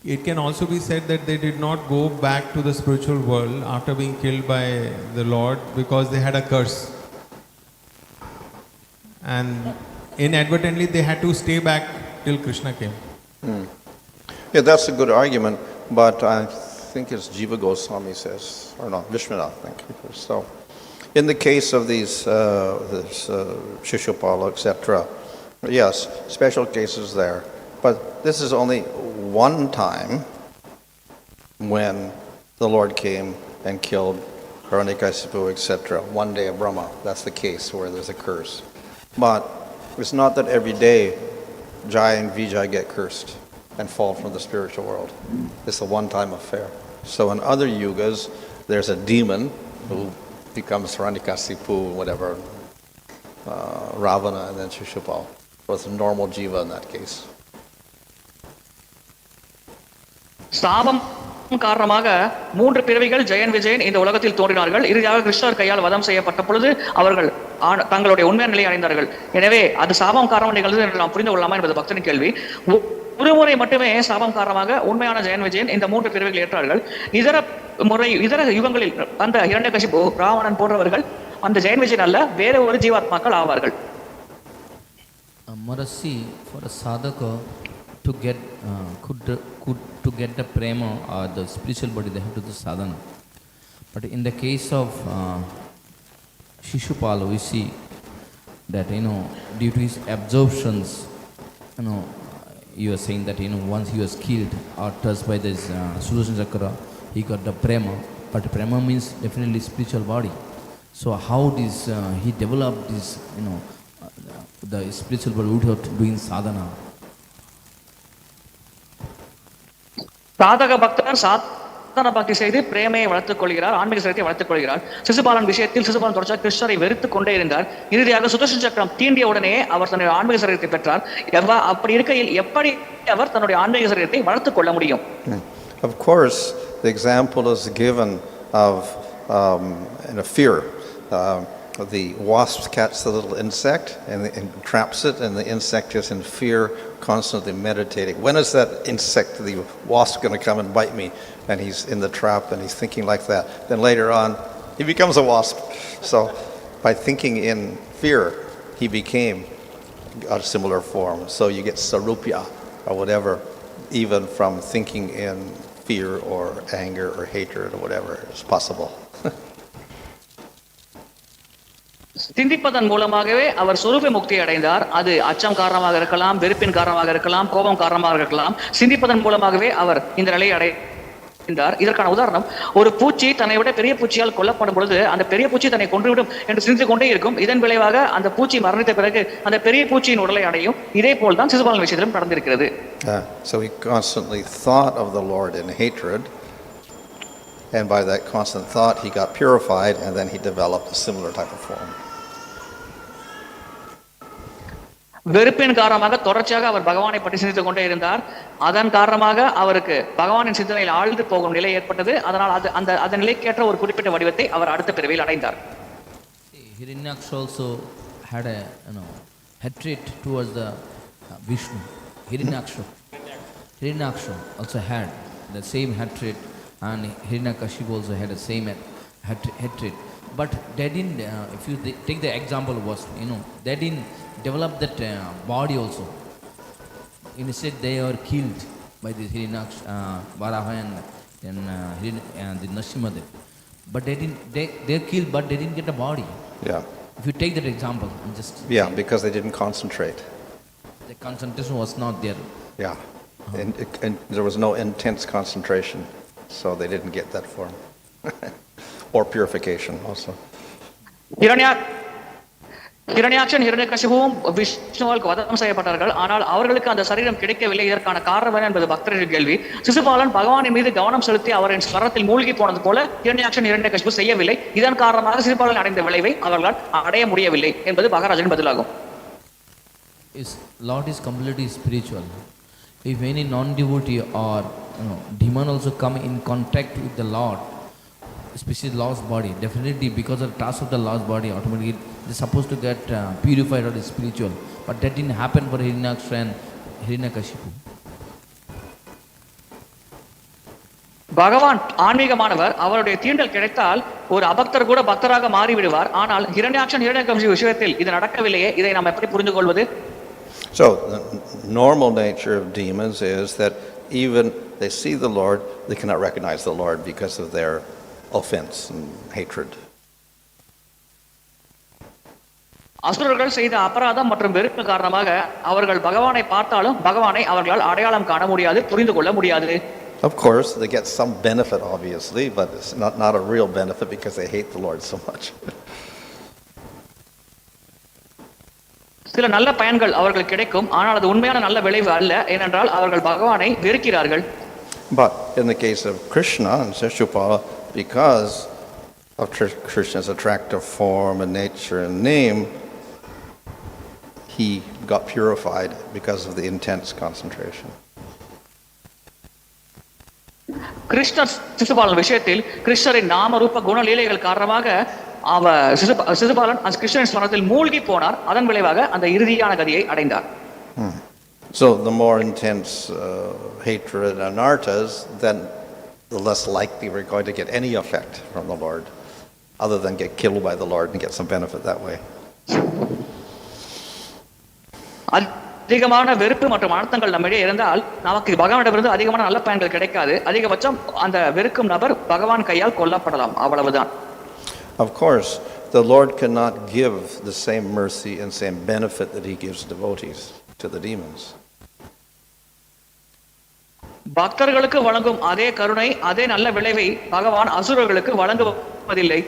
it can also be said that they did not go back to the spiritual world after being killed by the Lord because they had a curse. And inadvertently they had to stay back till Krishna came. Yeah, that's a good argument, but I think it's Jiva Goswami says, or no, Vishwanath, I think. So, in the case of these, Shishupala, etc., yes, special cases there, but this is only one time when the Lord came and killed Hiranyakasipu, etc. One day of Brahma, that's the case where there's a curse. But it's not that every day Jai and Vijay get cursed and fall from the spiritual world. It's a one-time affair. So in other yugas, there's a demon who becomes Hiranyakasipu, whatever, Ravana, and then Shishupal. So it's a normal jiva in that case. சாபம் காரணமாக 3 பிறவிகள் ஜெயன் விஜயன் இந்த உலகத்தில் தோன்றினார்கள். இறுதியாக கிருஷ்ணர் கையால் வதம் செய்யப்பட்ட பொழுது அவர்கள் தங்களுடைய உண்மையான நிலையை அடைந்தார்கள். எனவே அது சாபம் காரணமாக நிகழ்ந்தது என்று நாம் புரிந்து கொள்ளலாமா என்பது பக்தனின் கேள்வி. ஒரு முறை மட்டுமே சாபம் காரணமாக உண்மையான ஜெயன் விஜயன் இந்த 3 பிறவிகள் ஏற்றார்கள். இதர யுகங்களில் அந்த ஹிரண்யகசிபு, ராவணன் போன்றவர்கள் அந்த ஜெயன் விஜயன் அல்ல, வேற ஒரு ஜீவாத்மாக்கள் ஆவார்கள். Marasi, for a sadhaka to get to get the prema or the spiritual body, they have to do sadhana. But in the case of Shishupala, we see that due to his absorptions, you are saying that once he was killed or touched by this Sudarshan Chakra, he got the prema. But prema means definitely spiritual body. So how this he developed this the spiritual body without doing sadhana? சாதக பக்தர் சாதன பக்தி செய்து பிரேமையை வளர்த்துக் கொள்கிறார், ஆன்மீக சரீரத்தை வளர்த்துக் கொள்கிறார். சிசுபாலன் விஷயத்தில் சிசுபாலன் தொடர்ச்சியாக கிருஷ்ணரை வெறுத்துக் கொண்டே இருந்தார். இறுதியாக சுதர்ஷன் சக்கரம் தீண்டிய உடனே அவர் தன்னுடைய ஆன்மீக சரீரத்தை பெற்றார். அப்படி இருக்கையில் எப்படி அவர் தன்னுடைய ஆன்மீக சரீரத்தை வளர்த்துக் கொள்ள முடியும்? Of course, the example is given of in a fear. The wasp catches the little insect and traps it, and the insect is in fear, constantly meditating. When is that insect, the wasp, going to come and bite me? And he's in the trap and he's thinking like that. Then later on, he becomes a wasp. So by thinking in fear, he became a similar form. So you get sarupya or whatever, even from thinking in fear or anger or hatred or whatever is possible. சிந்திப்பதன் மூலமாகவே அவர் சொரூப முக்தி அடைந்தார். அது அச்சம் காரணமாக இருக்கலாம், வெறுப்பின் காரணமாக இருக்கலாம், கோபம் காரணமாக இருக்கலாம். சிந்திப்பதன் மூலமாகவே அவர் இந்த நிலையை அடைந்தார். இதற்கான உதாரணம், ஒரு பூச்சி தன்னை விட பெரிய பூச்சியால் கொல்லப்படும் பொழுது அந்த பெரிய பூச்சி தன்னை கொன்றுவிடும் என்று சிந்தித்துக் கொண்டே இருக்கும். இதன் விளைவாக அந்த பூச்சி மரணித்த பிறகு அந்த பெரிய பூச்சியின் உடலை அடையும். இதே போல்தான் சிசுபாலன் விஷயத்திலும் நடந்திருக்கிறது. So he constantly thought of the Lord in hatred, and by that constant thought he got purified, and then he developed a similar type of form. வெறுப்பின் காரணமாக தொடர்ச்சியாக அவர் பகவானை பற்றி சிந்தித்துக் கொண்டே இருந்தார். அதன் காரணமாக அவருக்கு பகவானின் சிந்தனையில் ஆழ்ந்து போகும் நிலை ஏற்பட்டது. அதனால் அந்த நிலைக்கேற்ற ஒரு குறிப்பிட்ட வடிவத்தை அவர் அடுத்த பிறவியில் அடைந்தார். Hiranyaksha also had a hatred towards the Vishnu. Hiranyaksha also had the same hatred, and Hiranyakashipu also had the same hatred. But they didn't, if you take the example was, they didn't develop that body also. Instead, they were killed by the Hiranyaksha, Varaha and the Nrsimhadev. But they're killed, but they didn't get a body. Yeah. If you take that example, I'm just saying. Because they didn't concentrate. The concentration was not there. Yeah. And there was no intense concentration, so they didn't get that form. Or purification also. ஹிரண்யாக்ஷன் ஹிரண்யகசிபுவும் விஷ்ணுவால் வதம் செய்யப்பட்டார்கள். ஆனால் அவர்களுக்கு அந்த சரீரம் கிடைக்கவில்லை. இதற்கான காரணம் என்ன என்பது பக்தரின் கேள்வி. சிசுபாலன் பகவானின் மீது கவனம் செலுத்தி அவரின் ஸ்வரத்தில் மூழ்கி போனது போல ஹிரண்யாக்ஷன் ஹிரண்யகசிபு செய்யவில்லை. இதன் காரணமாக சிசுபாலன் அடைந்த விளைவை அவர்களால் அடைய முடியவில்லை என்பது மகாராஜன் பதிலாகும். Lord is completely spiritual. If any non-devotee or demon also come in contact with the Lord, especially lost body, definitely because of the task of the lost body, automatically they're supposed to get purified or spiritual. But that didn't happen for Hiranyaksha and Hiranyakashipu. பகவான் ஆன்மீகமானவர். அவருடைய தீண்டல் கிடைத்தால் ஒரு அபக்தர் கூட பக்தராக மாறிவிடுவார். ஆனால் ஹிரண்யாக்ஷன் ஹிரண்யகசிபு விஷயத்தில் இது நடக்கவில்லையே, இதை நாம் எப்படி புரிந்து கொள்வது? So the normal nature of demons is that even they see the Lord, they cannot recognize the Lord because of their offense and hatred. அசுரர்கள் செய்த அபராதம் மற்றும் வெறுப்பு காரணமாக அவர்கள் பகவானை பார்த்தாலும் பகவானை அவர்களால் அடையாளம் காண முடியாது, புரிந்து கொள்ள முடியாது. Of course, they get some benefit, obviously, but it's not a real benefit because they hate the Lord so much. சில நல்ல பயன்கள் அவர்களுக்கு கிடைக்கும், ஆனால் அது உண்மையான நல்ல விளைவு அல்ல, ஏனென்றால் அவர்கள் பகவானை வெறுக்கிறார்கள். But in the case of Krishna and Shishupala, because of Krishna's attractive form and nature and name, he got purified because of the intense concentration. கிருஷ்ணர் சிசுபாலன் விஷயத்தில் கிருஷ்ணரின் நாம ரூப குணலீலைகள் காரணமாக சிசுபாலன் கிருஷ்ணரின் ஸ்மரணத்தில் மூழ்கி போனார். அதன் விளைவாக அந்த இறுதியான கதியை அடைந்தார். So the more intense hatred and anarthas, then the less likely we're going to get any effect from the Lord, other than get killed by the Lord and get some benefit that way. அதிகமான வெறுப்பு மற்றும் அழுத்தங்கள் நம்மிடையே இருந்தால் நமக்கு பகவானிடமிருந்து அதிகமான நல்ல பயன்கள் கிடைக்காது. அதிகபட்சம் அந்த வெறுக்கும் நபர் பகவான் கையால் கொல்லப்படலாம், அவ்வளவுதான். Of course, the Lord cannot give the same mercy and same benefit that he gives devotees to the demons. பக்தர்களுக்கு வழங்கும் அதே கருணை, அதே நல்ல விளைவை பகவான் அசுரர்களுக்கு வழங்குவதில்லை.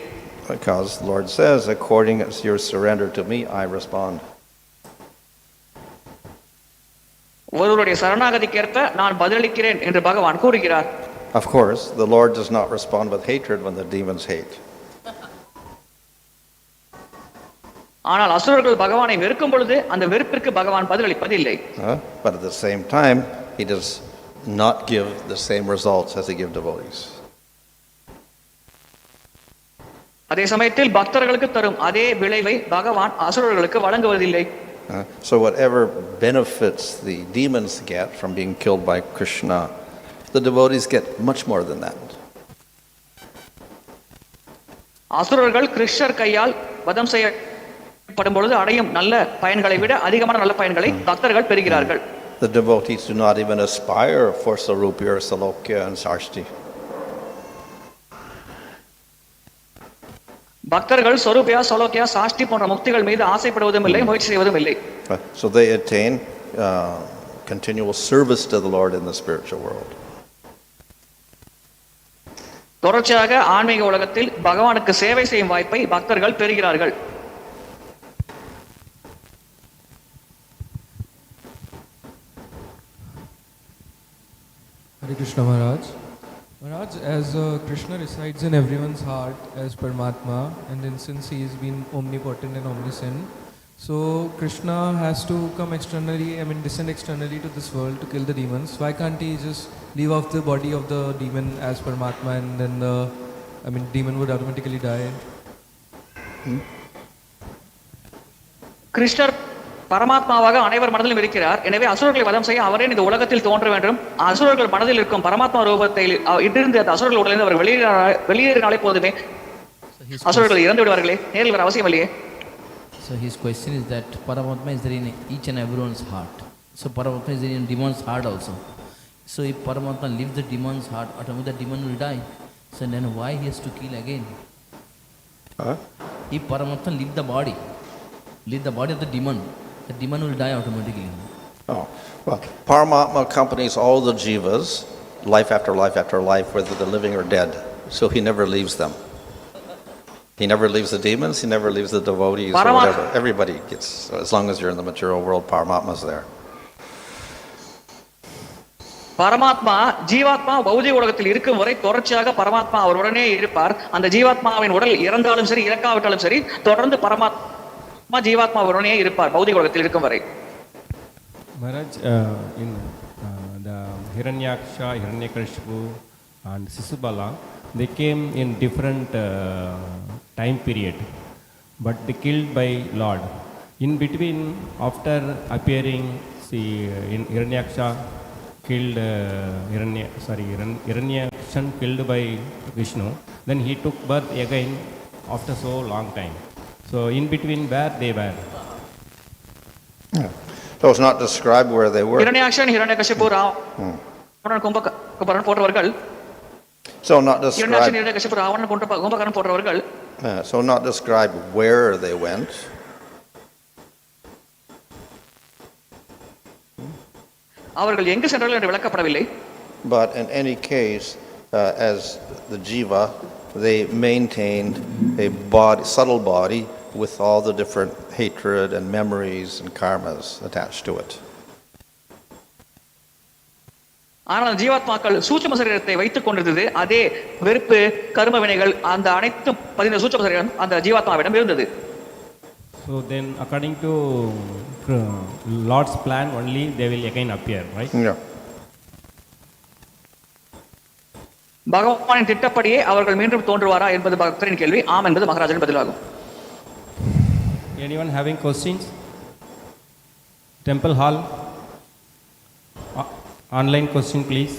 Because the Lord says, according as your surrender to me, I respond. ஒருவருடைய சரணாகதிக்கேற்ப நான் பதிலளிக்கிறேன் என்று பகவான் கூறுகிறார். Of course, the Lord does not respond with hatred when the demons hate. ஆனால் அசுரர்கள் பகவானை வெறுக்கும் பொழுது அந்த வெறுப்பிற்கு பகவான் பதிலளிப்பதில்லை. But at the same time, he does not give the same results as he gives devotees. அதே சமயத்தில் பக்தர்களுக்கு தரும் அதே விளைவை பகவான் அசுரர்களுக்கு வழங்குவதில்லை. So whatever benefits the demons get from being killed by Krishna, the devotees get much more than that. அசுரர்கள் கிருஷ்ணர் கையால் வதம் செய்யப்படும் பொழுது அடையும் நல்ல பயன்களை விட அதிகமான நல்ல பயன்களை பக்தர்கள் பெறுகிறார்கள். The devotees do not even aspire for Sarupya or Salokya and Sarshti. பக்தர்கள் சொரூபியா சலோக்கியா சாஷ்டி போன்ற முக்திகள் மீது ஆசைப்படுவதும் இல்லை, முயற்சி செய்வதும் இல்லை. So they attain continual service to the Lord in the spiritual world. தொடர்ச்சியாக ஆன்மீக உலகத்தில் பகவானுக்கு சேவை செய்யும் வாய்ப்பை பக்தர்கள் பெறுகிறார்கள். Hare Krishna Maharaj. Maharaj, as Krishna resides in everyone's heart as Paramatma, and then since he has been omnipotent and omniscient, so Krishna has to come externally, descend externally to this world to kill the demons. Why can't he just leave off the body of the demon as Paramatma, and then the demon would automatically die? கிருஷ்ணர் பரமாத்மாவாக அனைவர் மனதிலும் இருக்கிறார். எனவே அசுரர்களை வதம் செய்ய அவரே இந்த உலகத்தில் தோன்ற வேண்டும். அசுரர்கள் மனதில் இருக்கும் பரமாத்மா ரூபத்தை இட்டிருந்து அந்த அசுரர்கள் உடலிருந்து அவர் வெளியேறினாலே போதுமே, அசுரர்கள் இறந்து விடுவார்களே, நேரில் வர அவசியம் இல்லையே. So his question is that Paramatma is there in each and everyone's heart. So Paramatma is there in demon's heart also. So if Paramatma leaves the demon's heart, automatically the demon will die. So then why he has to kill again? If Paramatma leave the body of the demon will die automatically. Oh, well, Paramatma accompanies all the jivas, life after life after life, whether they're living or dead. So he never leaves them. He never leaves the demons, he never leaves the devotees or whatever. Everybody gets, as long as you're in the material world, Paramatma's there. பரமாத்மா ஜீவாத்மா பௌதிக உலகத்தில் இருக்கும் வரை தொடர்ச்சியாக பரமாத்மா அவருடனே இருப்பார். அந்த ஜீவாத்மாவின் உடல் இறந்தாலும் சரி இறக்காவிட்டாலும் சரி தொடர்ந்து பரமாத்மா ஜீவாத்மா அவருடனே இருப்பார் பௌதிக உலகத்தில் இருக்கும் வரை. Maharaj, in the Hiranyaksha, Hiranyakashipu and Sisubala, they came in different time period, but they killed by Lord. In between, after appearing, see, in Hiranyaksha, killed Hiranyakshan killed by Vishnu, then he took birth again after so long time. So in between where they were. So it's not described where they were. இரண்யாக்ஷன் Hiranyakashipu Ravanan Kumbakarnan போன்றவர்கள் So not described. இரண்யாக்ஷன் Hiranyakashipu Ravanan Kumbakarnan போன்றவர்கள் So not described where they went. அவர்கள் எங்கு சென்றார்கள் என்று விளக்கப்படவில்லை. But in any case, as the jiva, they maintained a body, subtle body with all the different hatred and memories and karmas attached to it. ஆனால் ஜீவாத்மாக்கள் சூட்சும சரீரத்தை வைத்துக் கொண்டிருந்தது. அதே வெறுப்பு கர்ம வினைகள் அந்த அனைத்து 15 சூட்சும சரீரம் அந்த ஜீவாத்மாவிடம் இருந்தது. So then according to Lord's plan only they will again appear, right? Yeah. பகவானின் திட்டப்படியே அவர்கள் மீண்டும் தோன்றுவாரா என்பது பக்தரின் கேள்வி. ஆம் என்பது மகாராஜனின் பதிலாகும். Anyone having questions? Temple hall. Online question please.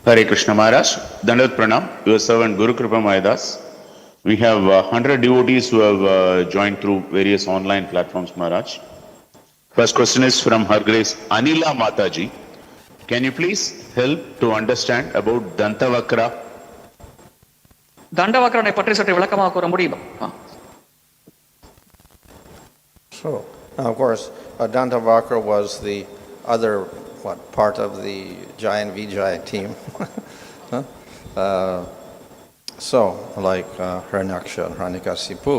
Hare Krishna Maharaj, Dandavat Pranam, your servant Guru Kripa Mahadas. We have 100 devotees who have joined through various online platforms, Maharaj. First question is from Her Grace Anila Mataji. Can you please help to understand about Dantavakra? தண்டவக்ரனை பற்றி சற்று விளக்கமாக கூற முடியுமா? So, of course, Dantavakra was the other part of the Jayan Vijay team. So, like Hiranyaksha and Hiranyakasipu,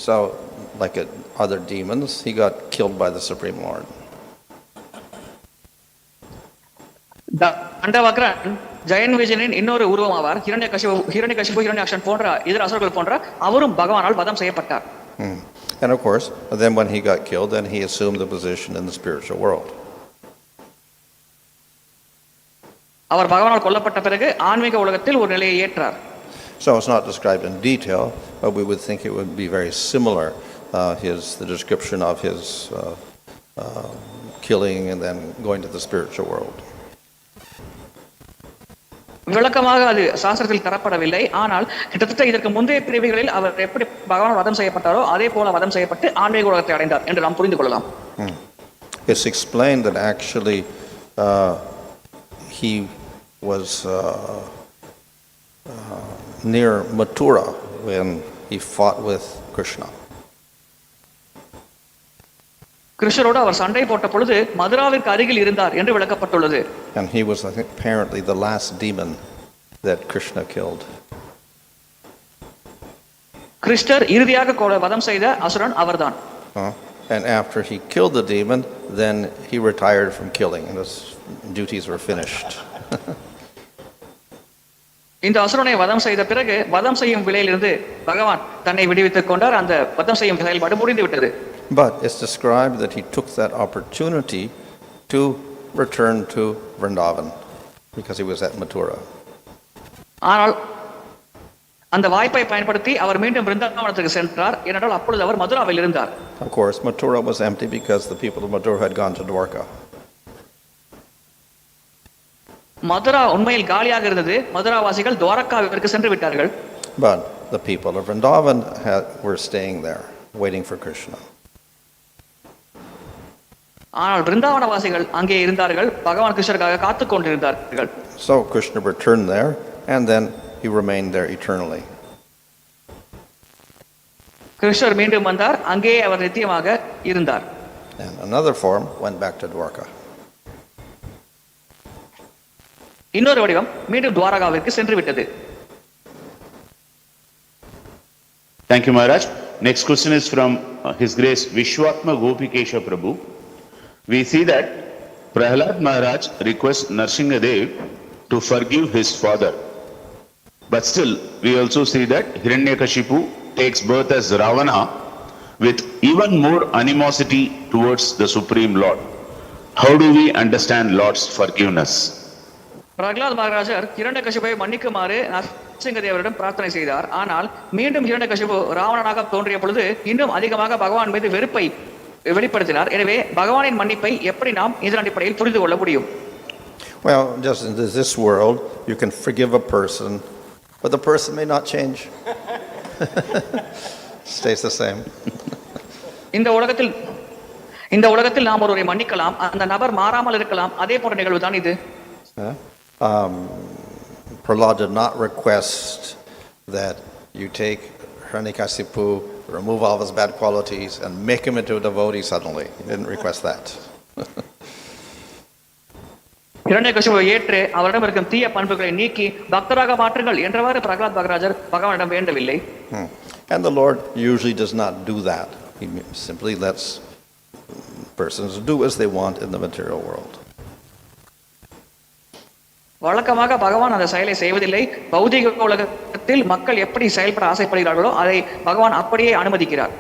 so like other demons, he got killed by the Supreme Lord. தண்டவக்ரன் Jayan விஜயனின் இன்னொரு உருவம் ஆவார். ஹிரண்யகசிபு ஹிரண்யாக்ஷன் போன்ற இதர அசுரர்கள் போன்ற அவரும் பகவானால் வதம் செய்யப்பட்டார். And of course, then when he got killed, then he assumed the position in the spiritual world. அவர் பகவானால் கொல்லப்பட்ட பிறகு ஆன்மீக உலகத்தில் ஒரு நிலையை ஏற்றார். So it's not described in detail, but we would think it would be very similar, the description of his killing and then going to the spiritual world. விளக்கமாக அது சாஸ்திரத்தில் தரப்படவில்லை. ஆனால் கிட்டத்தட்ட இதற்கு முந்தைய பிரிவுகளில் அவர் எப்படி பகவான் வதம் செய்யப்பட்டாரோ அதே போல வதம் செய்யப்பட்டு ஆன்மீக உலகத்தை அடைந்தார் என்று நாம் புரிந்து கொள்ளலாம். It's explained that actually he was near Mathura when he fought with Krishna. கிருஷ்ணரோடு அவர் சண்டை போட்ட பொழுது மதுராவிற்கு அருகில் இருந்தார் என்று விளக்கப்பட்டுள்ளது. And he was, I think, apparently the last demon that Krishna killed. கிருஷ்ணர் இறுதியாக வதம் செய்த அசுரன் அவர்தான். And after he killed the demon, then he retired from killing and his duties were finished. இந்த அசுரனை வதம் செய்த பிறகு வதம் செய்யும் விலையிலிருந்து பகவான் தன்னை விடுவித்துக் கொண்டார். அந்த வதம் செய்யும் செயல்பாடு முடிந்து விட்டது. But it's described that he took that opportunity to return to Vrindavan because he was at Mathura. ஆனால் அந்த வாய்ப்பை பயன்படுத்தி அவர் மீண்டும் விருந்தாவனத்துக்கு சென்றார். ஏனென்றால் அப்பொழுது அவர் மதுராவில் இருந்தார். Of course, Mathura was empty because the people of Mathura had gone to Dwarka. Mathura உண்மையில் காலியாக இருந்தது. மதுராவாசிகள் துவாரகாவிற்கு சென்று விட்டார்கள். But the people of Vrindavan were staying there, waiting for Krishna. ஆனால் விருந்தாவனவாசிகள் அங்கே இருந்தார்கள். பகவான் கிருஷ்ணருக்காக காத்துக் கொண்டிருந்தார்கள். So Krishna returned there and then he remained there eternally. கிருஷ்ணர் மீண்டும் வந்தார். அங்கே அவர் நித்தியமாக இருந்தார். And another form went back to Dwarka. இன்னொரு வடிவம் மீண்டும் துவாரகாவிற்கு சென்று விட்டது. Thank you, Maharaj. Next question is from His Grace Vishwatma Gopikesha Prabhu. We see that Prahlad Maharaj requests Narsingadev to forgive his father. But still, we also see that Hiranyakashipu takes birth as Ravana with even more animosity towards the Supreme Lord. How do we understand Lord's forgiveness? Pralhad மகாராஜர் ஹிரண்யகசிபுவை மன்னிக்குமாறு நரசிங்கதேவரிடம் பிரார்த்தனை செய்தார். ஆனால் மீண்டும் ஹிரண்யகசிபு ராவணனாக தோன்றிய பொழுது இன்னும் அதிகமாக பகவான் மீது வெறுப்பை வெளிப்படுத்தினார். எனவே பகவானின் மன்னிப்பை எப்படி நாம் இதன் அடிப்படையில் புரிந்து கொள்ள முடியும்? Well, just in this world, you can forgive a person, but the person may not change. Stays the same. இந்த உலகத்தில் நாம் ஒருவரை மன்னிக்கலாம், அந்த நபர் மாறாமல் இருக்கலாம். அதே போன்ற நிகழ்வு தான் இது. Prahlad did not request that you take Hiranyakasipu, remove all of his bad qualities, and make him into a devotee suddenly. He didn't request that. இரண்யகசிபுவை ஏற்று அவரிடம் இருக்கும் தீய பண்புகளை நீக்கி பக்தராக மாற்றுங்கள் என்றவாறு பிரகலாத் பகராஜர் பகவானிடம் வேண்டவில்லை. And the Lord usually does not do that. He simply lets persons do as they want in the material world. வழக்கமாக பகவான் அந்த செயலை செய்வதில்லை. பௌதிக உலகத்தில் மக்கள் எப்படி செயல்பட ஆசைப்படுகிறார்களோ அதை பகவான் அப்படியே அனுமதிக்கிறார்.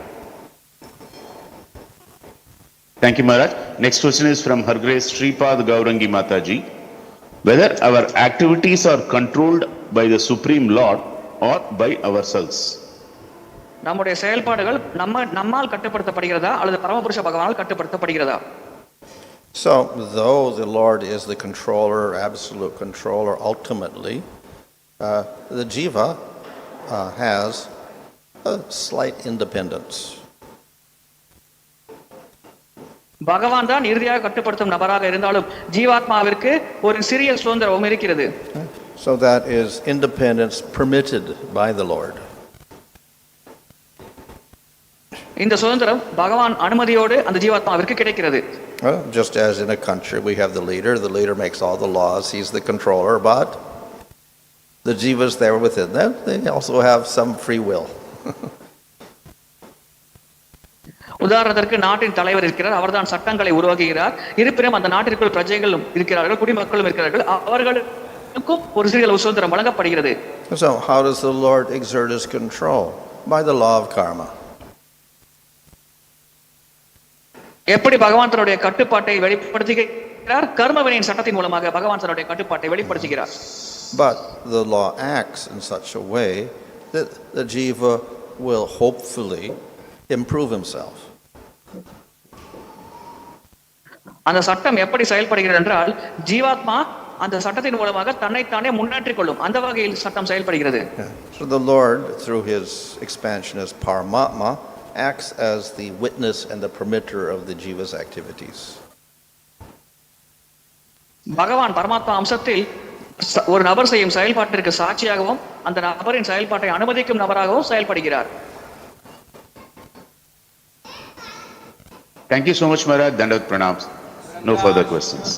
Thank you, Maharaj. Next question is from Her Grace Sripad Gaurangi Mataji. Whether our activities are controlled by the Supreme Lord or by ourselves? நம்முடைய செயல்பாடுகள் நம்மால் கட்டுப்படுத்தப்படுகிறதா அல்லது பரமபுருஷ பகவானால் கட்டுப்படுத்தப்படுகிறதா? So, though the Lord is the controller, absolute controller, ultimately, the jiva has a slight independence. பகவான் தான் இறுதியாக கட்டுப்படுத்தும் நபராக இருந்தாலும் ஜீவாத்மாவிற்கு ஒரு சிறிய சுதந்திரம் இருக்கிறது. So that is independence permitted by the Lord. இந்த சுதந்திரம் பகவான் அனுமதியோடு அந்த ஜீவாத்மாவிற்கு கிடைக்கிறது. Just as in a country we have the leader makes all the laws, he's the controller, but the jivas there within them, they also have some free will. உதாரணத்திற்கு நாட்டின் தலைவர் இருக்கிறார், அவர்தான் சட்டங்களை உருவாக்குகிறார். இருப்பினும் அந்த நாட்டிற்குள் பிரஜைகளும் இருக்கிறார்கள், குடிமக்களும் இருக்கிறார்கள், அவர்களுக்கும் ஒரு சிறிய சுதந்திரம் வழங்கப்படுகிறது. So how does the Lord exert his control? By the law of karma. எப்படி பகவான் தன்னுடைய கட்டுப்பாட்டை வெளிப்படுத்துகிறார்? கர்மவினையின் சட்டத்தின் மூலமாக பகவான் தன்னுடைய கட்டுப்பாட்டை வெளிப்படுத்துகிறார். But the law acts in such a way that the jiva will hopefully improve himself. அந்த சட்டம் எப்படி செயல்படுகிறது என்றால் ஜீவாத்மா அந்த சட்டத்தின் மூலமாக தன்னைத்தானே முன்னேற்றிக் கொள்ளும். அந்த வகையில் சட்டம் செயல்படுகிறது. So the Lord, through his expansion as Paramatma, acts as the witness and the permitter of the jiva's activities. பகவான் பரமாத்மா அம்சத்தில் ஒரு நபர் செய்யும் செயல்பாட்டிற்கு சாட்சியாகவும் அந்த நபரின் செயல்பாட்டை அனுமதிக்கும் நபராகவும் செயல்படுகிறார். Thank you so much, Maharaj. Dandavat pranams. No further questions.